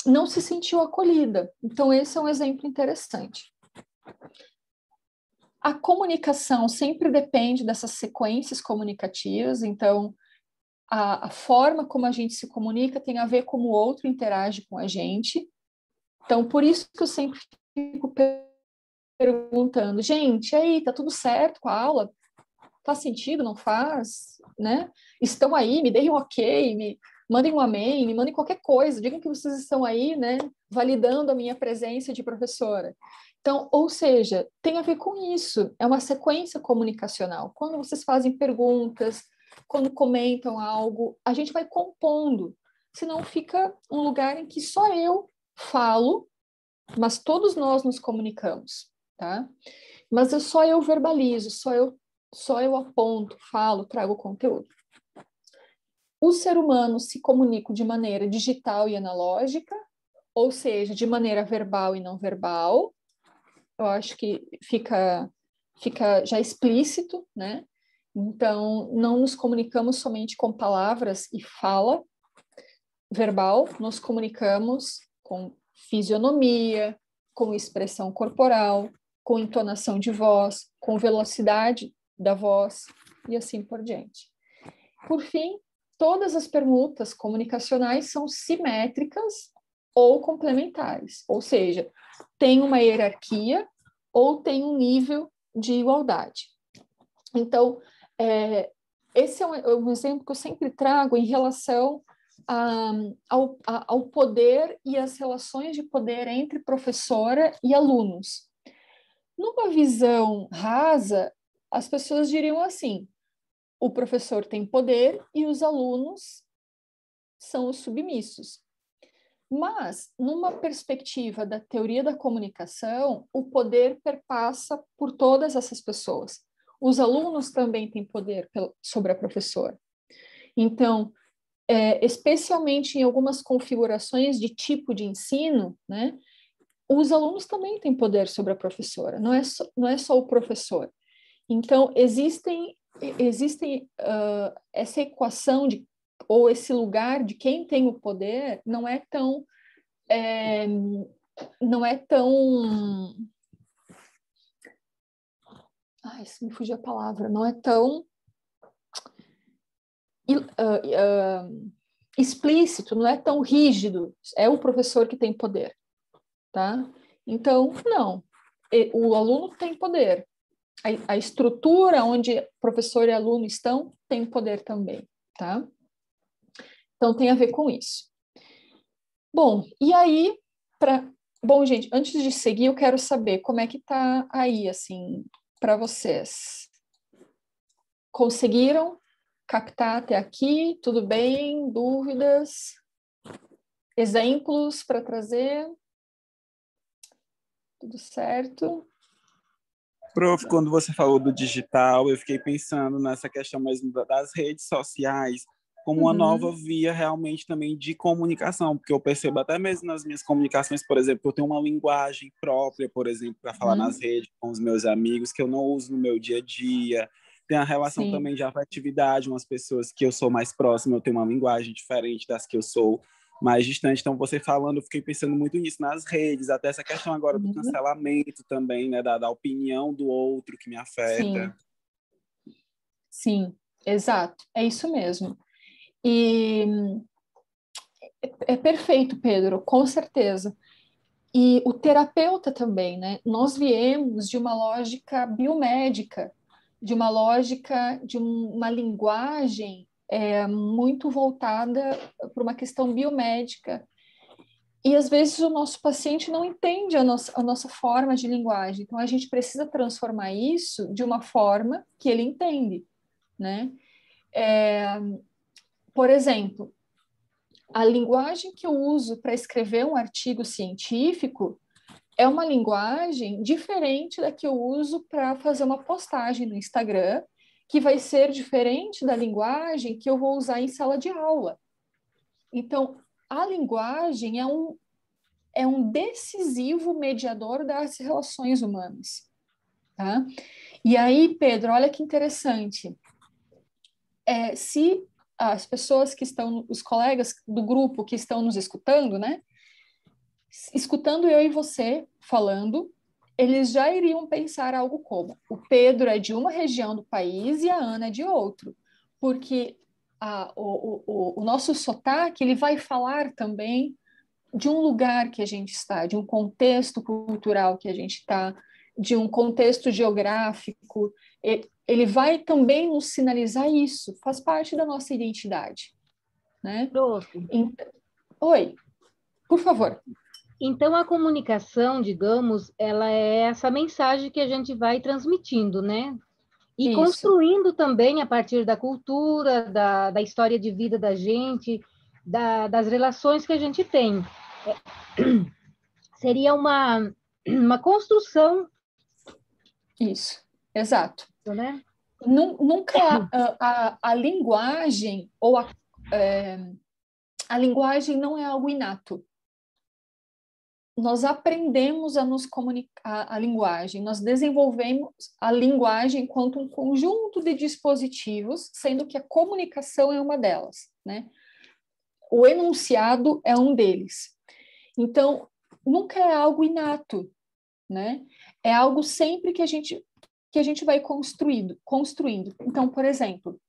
não se sentiu acolhida. Então, esse é um exemplo interessante. A comunicação sempre depende dessas sequências comunicativas, então, a forma como a gente se comunica tem a ver como o outro interage com a gente. Então, por isso que eu sempre fico perguntando: gente, aí, tá tudo certo com a aula? Faz sentido, não faz? Né? Estão aí, me deem um ok, me mandem um amém, me mandem qualquer coisa, digam que vocês estão aí, né, validando a minha presença de professora. Então, ou seja, tem a ver com isso, é uma sequência comunicacional. Quando vocês fazem perguntas, quando comentam algo, a gente vai compondo, senão fica um lugar em que só eu falo, mas todos nós nos comunicamos, tá? Mas só eu verbalizo, só eu aponto, falo, trago conteúdo. O ser humano se comunica de maneira digital e analógica, ou seja, de maneira verbal e não verbal. Eu acho que fica já explícito, né? Então, não nos comunicamos somente com palavras e fala verbal, nos comunicamos com fisionomia, com expressão corporal, com entonação de voz, com velocidade da voz e assim por diante. Por fim, todas as permutas comunicacionais são simétricas ou complementares, ou seja, tem uma hierarquia ou tem um nível de igualdade. Então, esse é um exemplo que eu sempre trago em relação ao poder e as relações de poder entre professora e alunos. Numa visão rasa, as pessoas diriam assim: o professor tem poder e os alunos são os submissos. Mas, numa perspectiva da teoria da comunicação, o poder perpassa por todas essas pessoas. Os alunos também têm poder sobre a professora. Então, especialmente em algumas configurações de tipo de ensino, né, os alunos também têm poder sobre a professora, não é só o professor. Então, existem essa equação ou esse lugar de quem tem o poder não é tão se me fugiu a palavra, não é tão explícito, não é tão rígido, é o professor que tem poder, tá? Então, não, o aluno tem poder, a estrutura onde professor e aluno estão tem poder também, tá? Então, tem a ver com isso. Bom, e aí, bom, gente, antes de seguir, eu quero saber como é que tá aí, assim, para vocês. Conseguiram captar até aqui? Tudo bem? Dúvidas? Exemplos para trazer? Tudo certo? Prof, quando você falou do digital, eu fiquei pensando nessa questão mesmo das redes sociais, como uma nova via realmente também de comunicação, porque eu percebo até mesmo nas minhas comunicações, por exemplo, eu tenho uma linguagem própria, por exemplo, para falar nas redes com os meus amigos, que eu não uso no meu dia a dia. Tem a relação Sim. também de afetividade, umas pessoas que eu sou mais próxima, eu tenho uma linguagem diferente das que eu sou mais distante. Então, você falando, eu fiquei pensando muito nisso nas redes, até essa questão agora do cancelamento também, né, da opinião do outro que me afeta. Sim, exato, é isso mesmo. E é perfeito, Pedro, com certeza. E o terapeuta também, né? Nós viemos de uma lógica biomédica, de uma lógica de uma linguagem muito voltada para uma questão biomédica. E às vezes o nosso paciente não entende a nossa forma de linguagem. Então a gente precisa transformar isso de uma forma que ele entende, né? Por exemplo, a linguagem que eu uso para escrever um artigo científico é uma linguagem diferente da que eu uso para fazer uma postagem no Instagram, que vai ser diferente da linguagem que eu vou usar em sala de aula. Então, a linguagem é um decisivo mediador das relações humanas. Tá? E aí, Pedro, olha que interessante. Se as pessoas que estão, os colegas do grupo que estão nos escutando, né? Escutando eu e você falando, eles já iriam pensar algo como: o Pedro é de uma região do país e a Ana é de outro, porque o nosso sotaque ele vai falar também de um lugar que a gente está, de um contexto cultural que a gente está, de um contexto geográfico. Ele vai também nos sinalizar isso, faz parte da nossa identidade, né? Oi, por favor. Então, a comunicação, digamos, ela é essa mensagem que a gente vai transmitindo, né? E Isso. construindo também a partir da cultura, da história de vida da gente, das relações que a gente tem. Seria uma construção. Isso, exato. Né? Nunca a linguagem ou a linguagem não é algo inato. Nós aprendemos a nos comunicar a linguagem, nós desenvolvemos a linguagem enquanto um conjunto de dispositivos, sendo que a comunicação é uma delas, né? O enunciado é um deles. Então, nunca é algo inato, né? É algo sempre que a gente vai construindo. Então, por exemplo,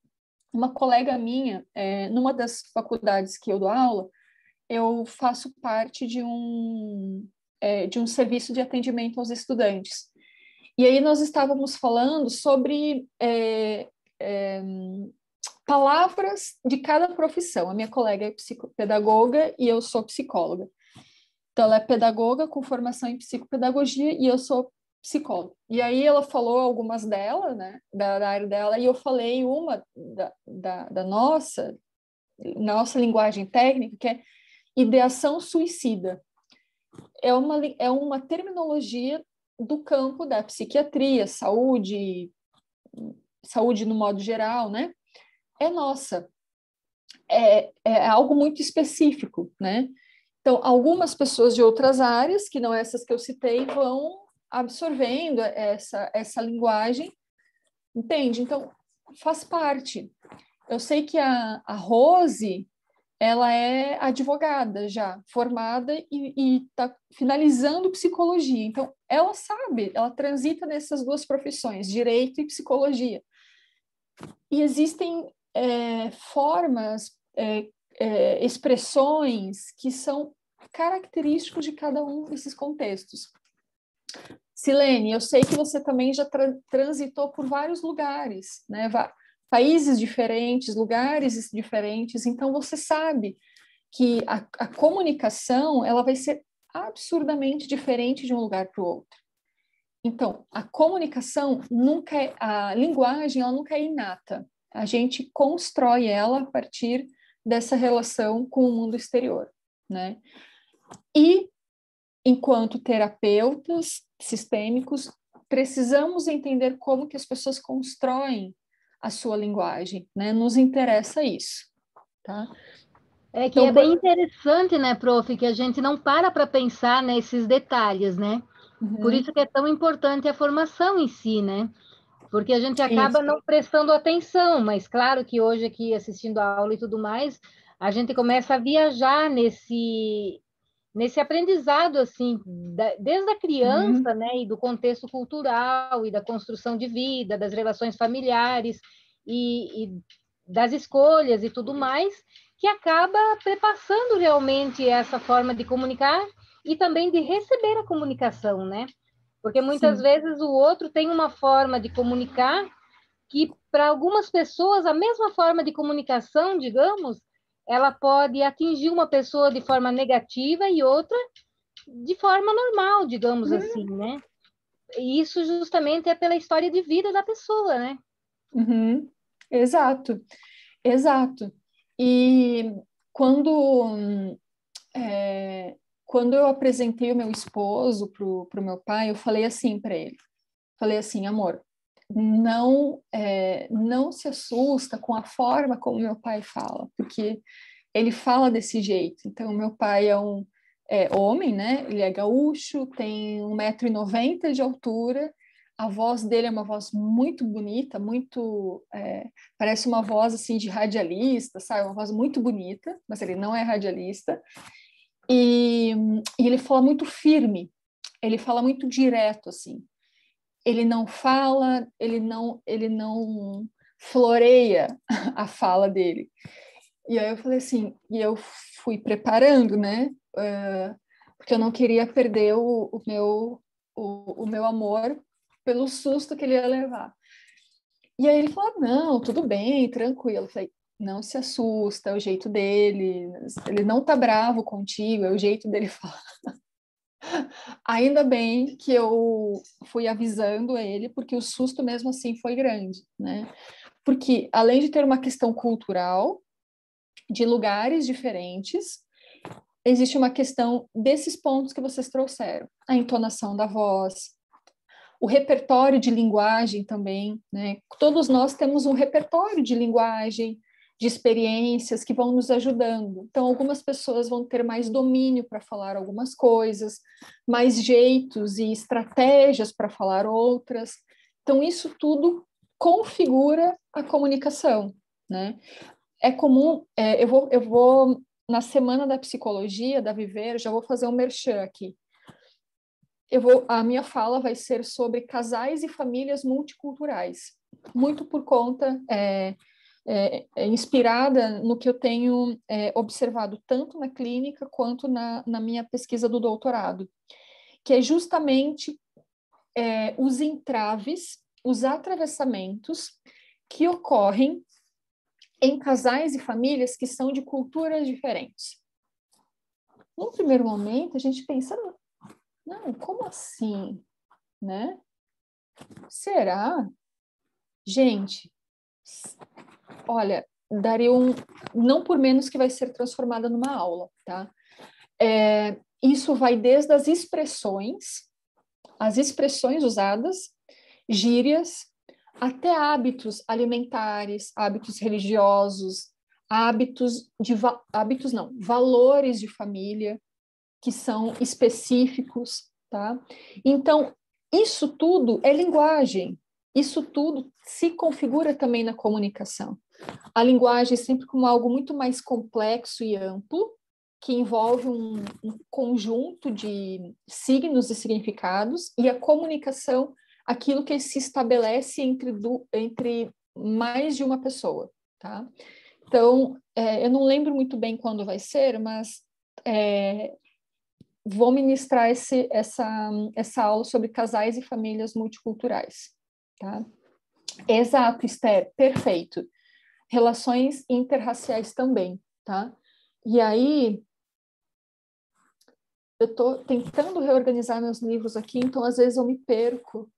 uma colega minha, numa das faculdades que eu dou aula, eu faço parte de um serviço de atendimento aos estudantes. E aí nós estávamos falando sobre palavras de cada profissão. A minha colega é psicopedagoga e eu sou psicóloga. Então, ela é pedagoga com formação em psicopedagogia e eu sou psicóloga. E aí ela falou algumas delas, né, da área dela, e eu falei uma da nossa linguagem técnica, que é ideação suicida. É uma terminologia do campo da psiquiatria, saúde no modo geral, né? É nossa. É algo muito específico, né? Então, algumas pessoas de outras áreas, que não essas que eu citei, vão absorvendo essa linguagem, entende? Então, faz parte. Eu sei que a Rose, ela é advogada já, formada e está finalizando psicologia. Então, ela sabe, ela transita nessas duas profissões, direito e psicologia. E existem formas, expressões que são característicos de cada um desses contextos. Silene, eu sei que você também já transitou por vários lugares, né? Países diferentes, lugares diferentes, então você sabe que a comunicação ela vai ser absurdamente diferente de um lugar para o outro. Então, a comunicação a linguagem ela nunca é inata. A gente constrói ela a partir dessa relação com o mundo exterior, né? E, enquanto terapeutas sistêmicos, precisamos entender como que as pessoas constroem a sua linguagem, né? Nos interessa isso. tá? É que Então, é bem interessante, né, prof, que a gente não para pensar nesses detalhes, né? Por isso que é tão importante a formação em si, né? Porque a gente acaba isso. não prestando atenção, mas claro que hoje aqui assistindo a aula e tudo mais, a gente começa a viajar nesse aprendizado assim, desde a criança, né, e do contexto cultural e da construção de vida, das relações familiares e das escolhas e tudo mais, que acaba prepassando realmente essa forma de comunicar e também de receber a comunicação, né? Porque muitas Sim. vezes o outro tem uma forma de comunicar que, para algumas pessoas, a mesma forma de comunicação, digamos, ela pode atingir uma pessoa de forma negativa e outra de forma normal, digamos assim, né? E isso justamente é pela história de vida da pessoa, né? Uhum. Exato, exato. E quando, quando eu apresentei o meu esposo pro meu pai, eu falei assim para ele, falei assim, amor, não se assusta com a forma como meu pai fala, porque ele fala desse jeito. Então, meu pai é homem, né? Ele é gaúcho, tem 1,90 m de altura. A voz dele é uma voz muito bonita, parece uma voz assim de radialista, sabe? Uma voz muito bonita, mas ele não é radialista. E, e ele fala muito firme, ele fala muito direto, assim. Ele não floreia a fala dele. E aí eu falei assim, e eu fui preparando, né? Porque eu não queria perder o meu amor pelo susto que ele ia levar. E aí ele falou, não, tudo bem, tranquilo. Eu falei, não se assusta, é o jeito dele, ele não tá bravo contigo, é o jeito dele falar. Ainda bem que eu fui avisando ele, porque o susto mesmo assim foi grande, né? Porque além de ter uma questão cultural, de lugares diferentes, existe uma questão desses pontos que vocês trouxeram, a entonação da voz, o repertório de linguagem também, né? Todos nós temos um repertório de linguagem, de experiências que vão nos ajudando. Então, algumas pessoas vão ter mais domínio para falar algumas coisas, mais jeitos e estratégias para falar outras. Então, isso tudo configura a comunicação, né? É comum, eu vou na semana da psicologia da Viver, já vou fazer um merchan aqui. A minha fala vai ser sobre casais e famílias multiculturais, muito por conta, inspirada no que eu tenho observado tanto na clínica quanto na minha pesquisa do doutorado, que é justamente os entraves, os atravessamentos que ocorrem em casais e famílias que são de culturas diferentes. No primeiro momento, a gente pensa, não, como assim, né? Será? Gente, olha, daria não por menos que vai ser transformada numa aula, tá? Isso vai desde as expressões usadas, gírias, até hábitos alimentares, hábitos religiosos, valores de família que são específicos, tá? Então, isso tudo é linguagem. Isso tudo se configura também na comunicação. A linguagem é sempre como algo muito mais complexo e amplo, que envolve um conjunto de signos e significados, e a comunicação, aquilo que se estabelece entre mais de uma pessoa, tá? Então, eu não lembro muito bem quando vai ser, mas vou ministrar essa aula sobre casais e famílias multiculturais, tá? Exato, Esther, perfeito. Relações interraciais também, tá? E aí, eu estou tentando reorganizar meus livros aqui, então às vezes eu me perco.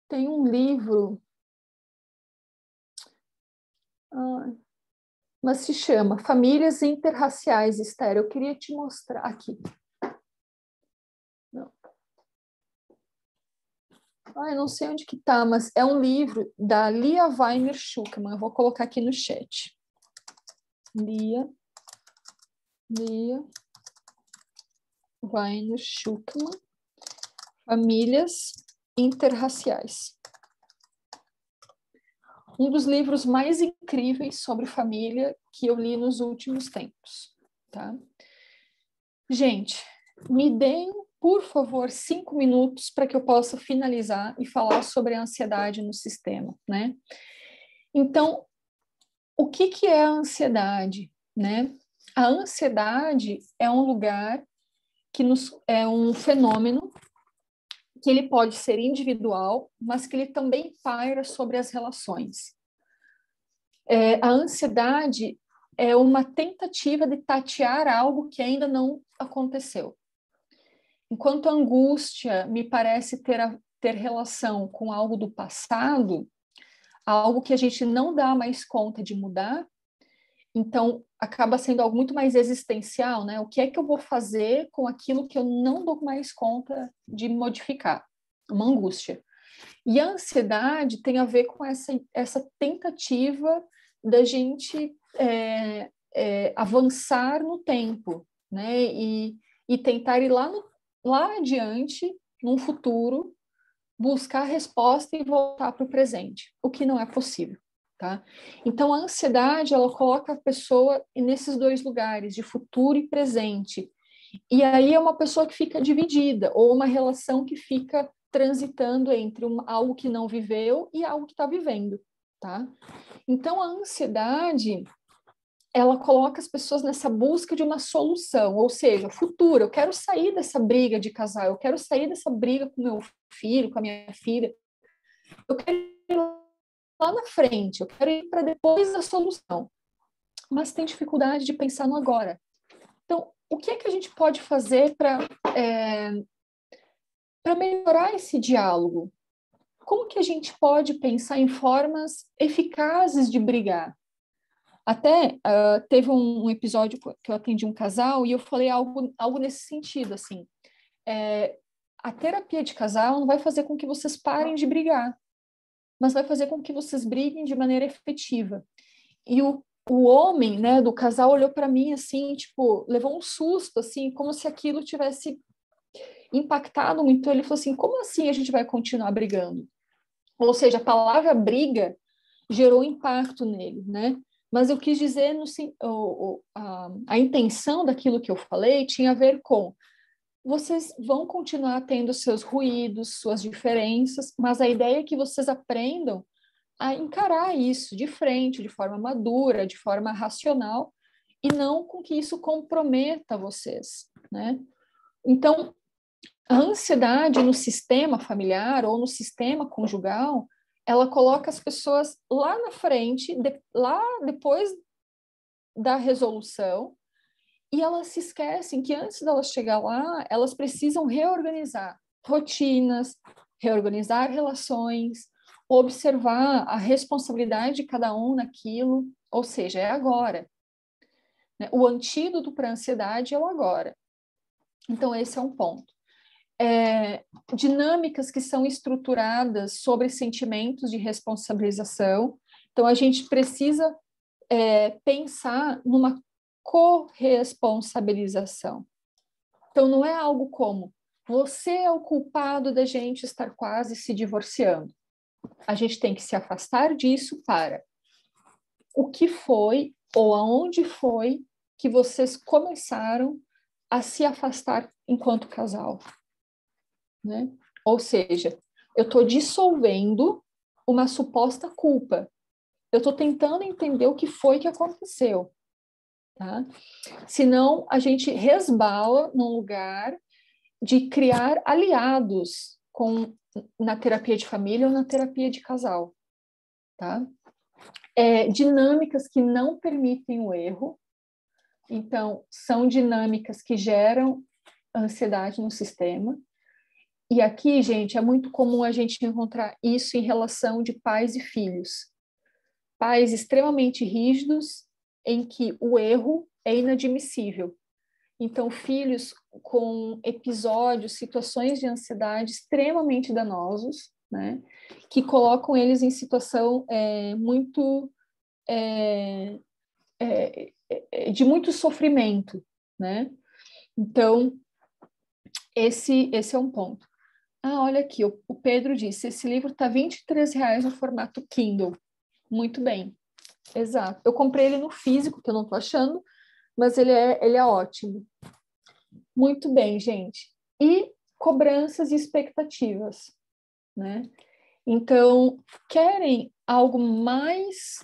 Tem um livro, mas se chama Famílias Interraciais, Esther. Eu queria te mostrar aqui. Não. Eu não sei onde que tá, mas é um livro da Lia Weiner Schuckmann. Eu vou colocar aqui no chat. Lia Weiner-Schuckmann, Famílias Interraciais. Um dos livros mais incríveis sobre família que eu li nos últimos tempos, tá? Gente, me deem, por favor, 5 minutos para que eu possa finalizar e falar sobre a ansiedade no sistema, né? Então, o que é a ansiedade, né? A ansiedade é um lugar que é um fenômeno que ele pode ser individual, mas que ele também paira sobre as relações. A ansiedade é uma tentativa de tatear algo que ainda não aconteceu. Enquanto a angústia me parece ter relação com algo do passado, algo que a gente não dá mais conta de mudar, então acaba sendo algo muito mais existencial, né? O que é que eu vou fazer com aquilo que eu não dou mais conta de modificar? Uma angústia. E a ansiedade tem a ver com essa tentativa da gente avançar no tempo, né? E tentar ir lá adiante, num futuro, buscar a resposta e voltar para o presente, o que não é possível. Tá? Então, a ansiedade, ela coloca a pessoa nesses dois lugares, de futuro e presente. E aí é uma pessoa que fica dividida, ou uma relação que fica transitando entre algo que não viveu e algo que está vivendo. Tá? Então, a ansiedade, ela coloca as pessoas nessa busca de uma solução, ou seja, futuro. Eu quero sair dessa briga de casal, eu quero sair dessa briga com meu filho, com a minha filha. Eu quero ir lá na frente, eu quero ir para depois da solução. Mas tem dificuldade de pensar no agora. Então, o que é que a gente pode fazer para melhorar esse diálogo? Como que a gente pode pensar em formas eficazes de brigar? Até teve um episódio que eu atendi um casal e eu falei algo nesse sentido, assim. A terapia de casal não vai fazer com que vocês parem de brigar, mas vai fazer com que vocês briguem de maneira efetiva. E o homem, né, do casal olhou para mim assim, tipo, levou um susto, assim, como se aquilo tivesse impactado muito. Ele falou assim, como assim a gente vai continuar brigando? Ou seja, a palavra briga gerou impacto nele, né? Mas eu quis dizer, a intenção daquilo que eu falei tinha a ver com vocês vão continuar tendo seus ruídos, suas diferenças, mas a ideia é que vocês aprendam a encarar isso de frente, de forma madura, de forma racional, e não com que isso comprometa vocês, né? Então, a ansiedade no sistema familiar ou no sistema conjugal, ela coloca as pessoas lá na frente, lá depois da resolução, e elas se esquecem que antes delas chegar lá, elas precisam reorganizar rotinas, reorganizar relações, observar a responsabilidade de cada um naquilo, ou seja, é agora. O antídoto para a ansiedade é o agora. Então, esse é um ponto. Dinâmicas que são estruturadas sobre sentimentos de responsabilização. Então, a gente precisa pensar numa corresponsabilização. Então, não é algo como você é o culpado da gente estar quase se divorciando. A gente tem que se afastar disso para o que foi ou aonde foi que vocês começaram a se afastar enquanto casal, né? Ou seja, eu estou dissolvendo uma suposta culpa. Eu estou tentando entender o que foi que aconteceu. Tá? Senão, a gente resbala num lugar de criar aliados na terapia de família ou na terapia de casal. Tá? Dinâmicas que não permitem o erro. Então, são dinâmicas que geram ansiedade no sistema. E aqui, gente, é muito comum a gente encontrar isso em relação de pais e filhos. Pais extremamente rígidos, em que o erro é inadmissível. Então, filhos com episódios, situações de ansiedade extremamente danosos, né, que colocam eles em situação muito de muito sofrimento, né? Então, esse é um ponto. Ah, olha aqui, o Pedro disse, esse livro está R$ 23 no formato Kindle. Muito bem, exato. Eu comprei ele no físico, que eu não estou achando, mas ele é ótimo. Muito bem, gente. E cobranças e expectativas, né? Então, querem algo mais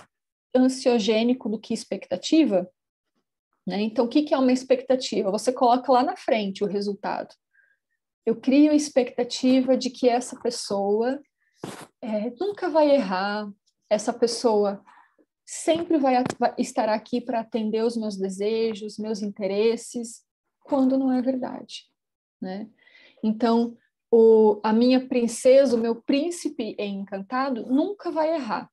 ansiogênico do que expectativa? Né? Então, o que é uma expectativa? Você coloca lá na frente o resultado. Eu crio a expectativa de que essa pessoa nunca vai errar, essa pessoa sempre vai estar aqui para atender os meus desejos, meus interesses, quando não é verdade, né? Então, a minha princesa, o meu príncipe encantado nunca vai errar.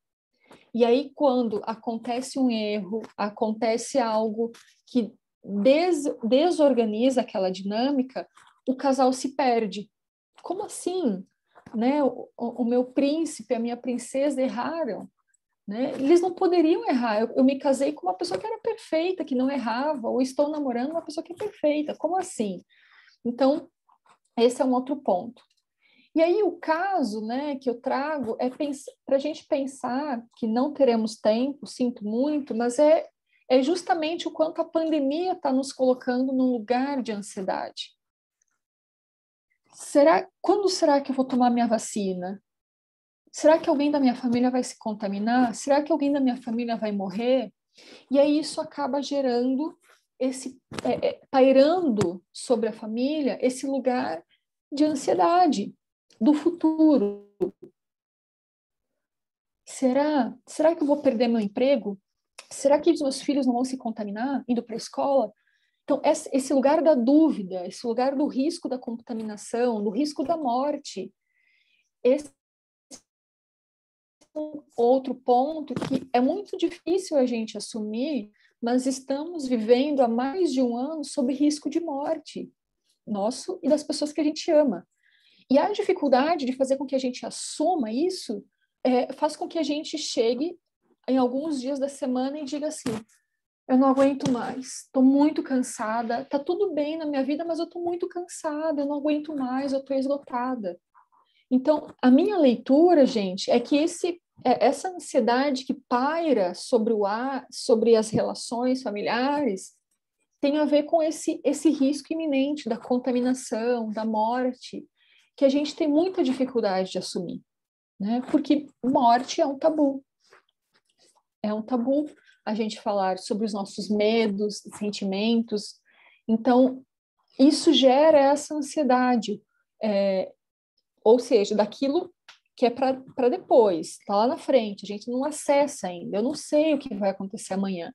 E aí, quando acontece um erro, acontece algo que desorganiza aquela dinâmica, o casal se perde. Como assim? Né? O meu príncipe, a minha princesa erraram. Né? Eles não poderiam errar. Eu me casei com uma pessoa que era perfeita, que não errava, ou estou namorando uma pessoa que é perfeita. Como assim? Então, esse é um outro ponto. E aí o caso, né, que eu trago é para a gente pensar que não teremos tempo, sinto muito, mas é justamente o quanto a pandemia está nos colocando num lugar de ansiedade. Quando será que eu vou tomar minha vacina? Será que alguém da minha família vai se contaminar? Será que alguém da minha família vai morrer? E aí isso acaba gerando pairando sobre a família esse lugar de ansiedade do futuro. Será que eu vou perder meu emprego? Será que os meus filhos não vão se contaminar indo para a escola? Então, esse lugar da dúvida, esse lugar do risco da contaminação, do risco da morte, esse é um outro ponto que é muito difícil a gente assumir, mas estamos vivendo há mais de um ano sob risco de morte, nosso e das pessoas que a gente ama. E a dificuldade de fazer com que a gente assuma isso faz com que a gente chegue em alguns dias da semana e diga assim, eu não aguento mais, estou muito cansada, está tudo bem na minha vida, mas eu estou muito cansada, eu não aguento mais, eu estou esgotada. Então, a minha leitura, gente, é que essa ansiedade que paira sobre as relações familiares tem a ver com esse risco iminente da contaminação, da morte, que a gente tem muita dificuldade de assumir, né? Porque morte é um tabu. É um tabu a gente falar sobre os nossos medos, sentimentos. Então, isso gera essa ansiedade, ou seja, daquilo que é para depois, está lá na frente, a gente não acessa ainda. Eu não sei o que vai acontecer amanhã.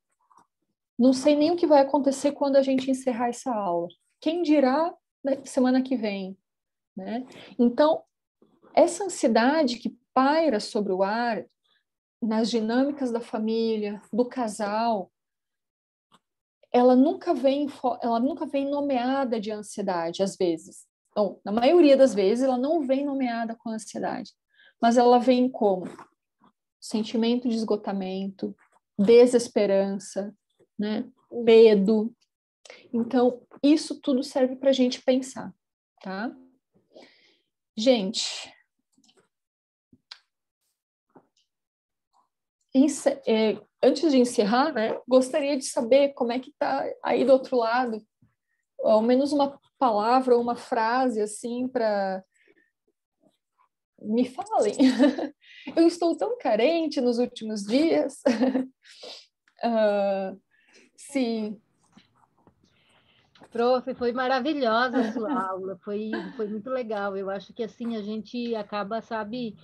Não sei nem o que vai acontecer quando a gente encerrar essa aula. Quem dirá na semana que vem, né? Então, essa ansiedade que paira sobre o ar, nas dinâmicas da família, do casal, ela nunca vem nomeada de ansiedade, às vezes. Então, na maioria das vezes, ela não vem nomeada com ansiedade, mas ela vem como sentimento de esgotamento, desesperança, né? Medo. Então, isso tudo serve para a gente pensar, tá? Gente, antes de encerrar, né, gostaria de saber como é que está aí do outro lado, ao menos uma palavra ou uma frase assim para me falem. Eu estou tão carente nos últimos dias. Sim. Prof, foi maravilhosa a sua aula, foi muito legal. Eu acho que assim a gente acaba, sabe,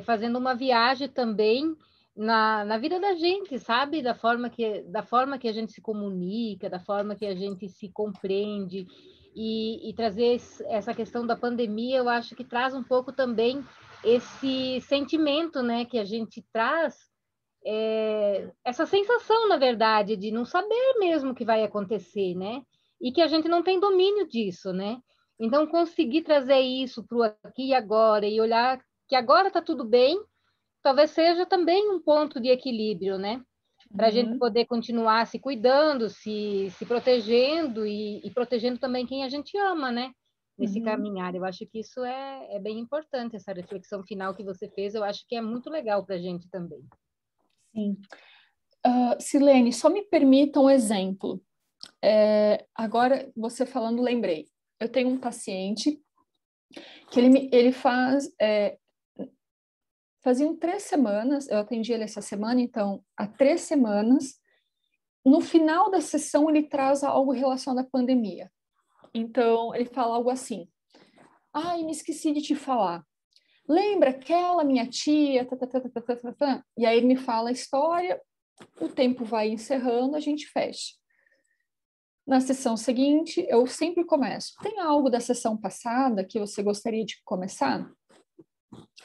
fazendo uma viagem também na vida da gente, sabe? Da forma que a gente se comunica, da forma que a gente se compreende. E trazer essa questão da pandemia, eu acho que traz um pouco também esse sentimento, né, que a gente traz, essa sensação, na verdade, de não saber mesmo o que vai acontecer, né? E que a gente não tem domínio disso, né? Então, conseguir trazer isso para o aqui e agora e olhar que agora está tudo bem, talvez seja também um ponto de equilíbrio, né? para a gente poder continuar se cuidando, se protegendo e protegendo também quem a gente ama, né? Nesse caminhar. Eu acho que isso é bem importante, essa reflexão final que você fez, eu acho que é muito legal para a gente também. Sim. Silene, só me permita um exemplo. Agora, você falando, lembrei. Eu tenho um paciente que ele faziam 3 semanas, eu atendi ele essa semana, então, há 3 semanas, no final da sessão ele traz algo relacionado à pandemia. Então, ele fala algo assim, ai, me esqueci de te falar. Lembra aquela minha tia? E aí ele me fala a história, o tempo vai encerrando, a gente fecha. Na sessão seguinte, eu sempre começo. Tem algo da sessão passada que você gostaria de começar?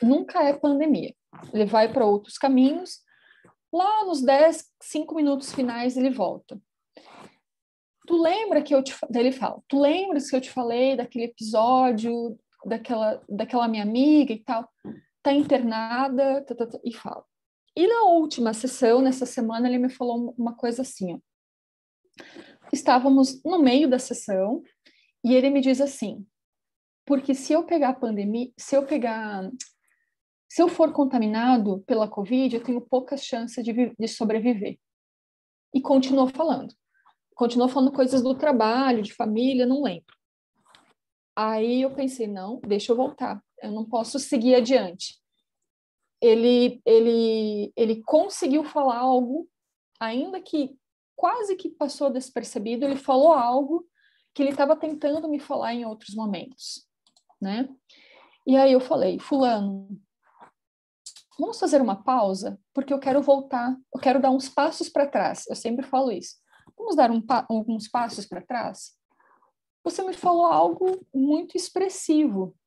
Nunca é pandemia. Ele vai para outros caminhos. Lá nos 5 minutos finais, ele volta. Tu lembra que ele fala, tu lembras que eu te falei daquele episódio, daquela minha amiga e tal? Tá internada, e fala. E na última sessão, nessa semana, ele me falou uma coisa assim, ó. Estávamos no meio da sessão e ele me diz assim, porque se eu pegar a pandemia, se eu for contaminado pela Covid, eu tenho poucas chances de sobreviver. E continuou falando coisas do trabalho, de família, não lembro. Aí eu pensei, não, deixa eu voltar, eu não posso seguir adiante. Ele conseguiu falar algo, ainda que quase que passou despercebido, ele falou algo que ele estava tentando me falar em outros momentos, né? E aí eu falei, fulano, vamos fazer uma pausa, porque eu quero voltar, eu quero dar uns passos para trás, eu sempre falo isso. Vamos dar alguns passos para trás? Você me falou algo muito expressivo,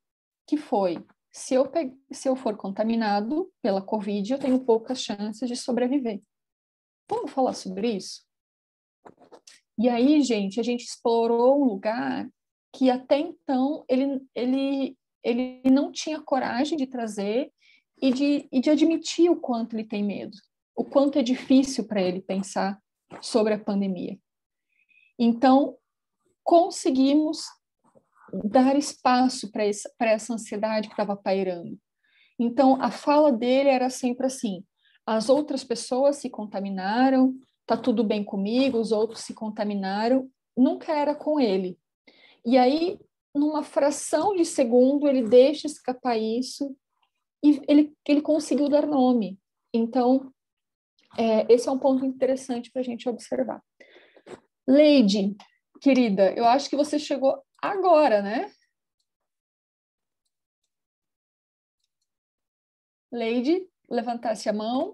que foi, se eu for contaminado pela Covid, eu tenho poucas chances de sobreviver. Vamos falar sobre isso? E aí, gente, a gente explorou um lugar que até então ele não tinha coragem de trazer e de admitir o quanto ele tem medo, o quanto é difícil para ele pensar sobre a pandemia. Então, conseguimos dar espaço para essa ansiedade que estava pairando. Então, a fala dele era sempre assim, as outras pessoas se contaminaram, tá tudo bem comigo, os outros se contaminaram, nunca era com ele. E aí, numa fração de segundo, ele deixa escapar isso e ele conseguiu dar nome. Então, esse é um ponto interessante para a gente observar. Leide, querida, eu acho que você chegou agora, né? Leide, levantasse a mão.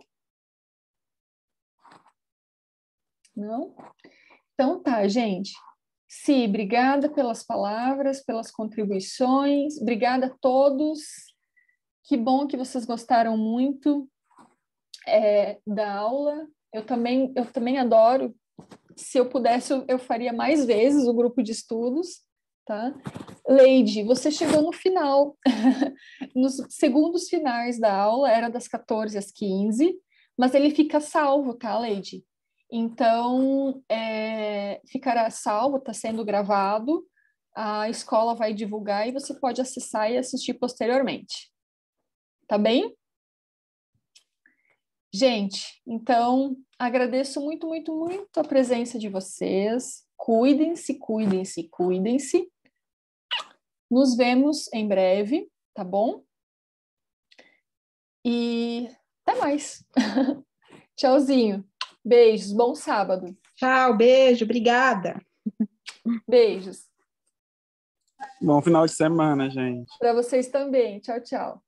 Não? Então tá, gente. Si, obrigada pelas palavras, pelas contribuições. Obrigada a todos. Que bom que vocês gostaram muito da aula. Eu também adoro. Se eu pudesse, eu faria mais vezes o grupo de estudos, tá? Leide, você chegou no final. Nos segundos finais da aula, era das 14 às 15, mas ele fica salvo, tá, Leide? Então, ficará salvo, está sendo gravado, a escola vai divulgar e você pode acessar e assistir posteriormente. Tá bem? Gente, então, agradeço muito, muito, muito a presença de vocês. Cuidem-se, cuidem-se, cuidem-se. Nos vemos em breve, tá bom? E até mais. Tchauzinho. Beijos, bom sábado. Tchau, beijo, obrigada. Beijos. Bom final de semana, gente. Para vocês também. Tchau, tchau.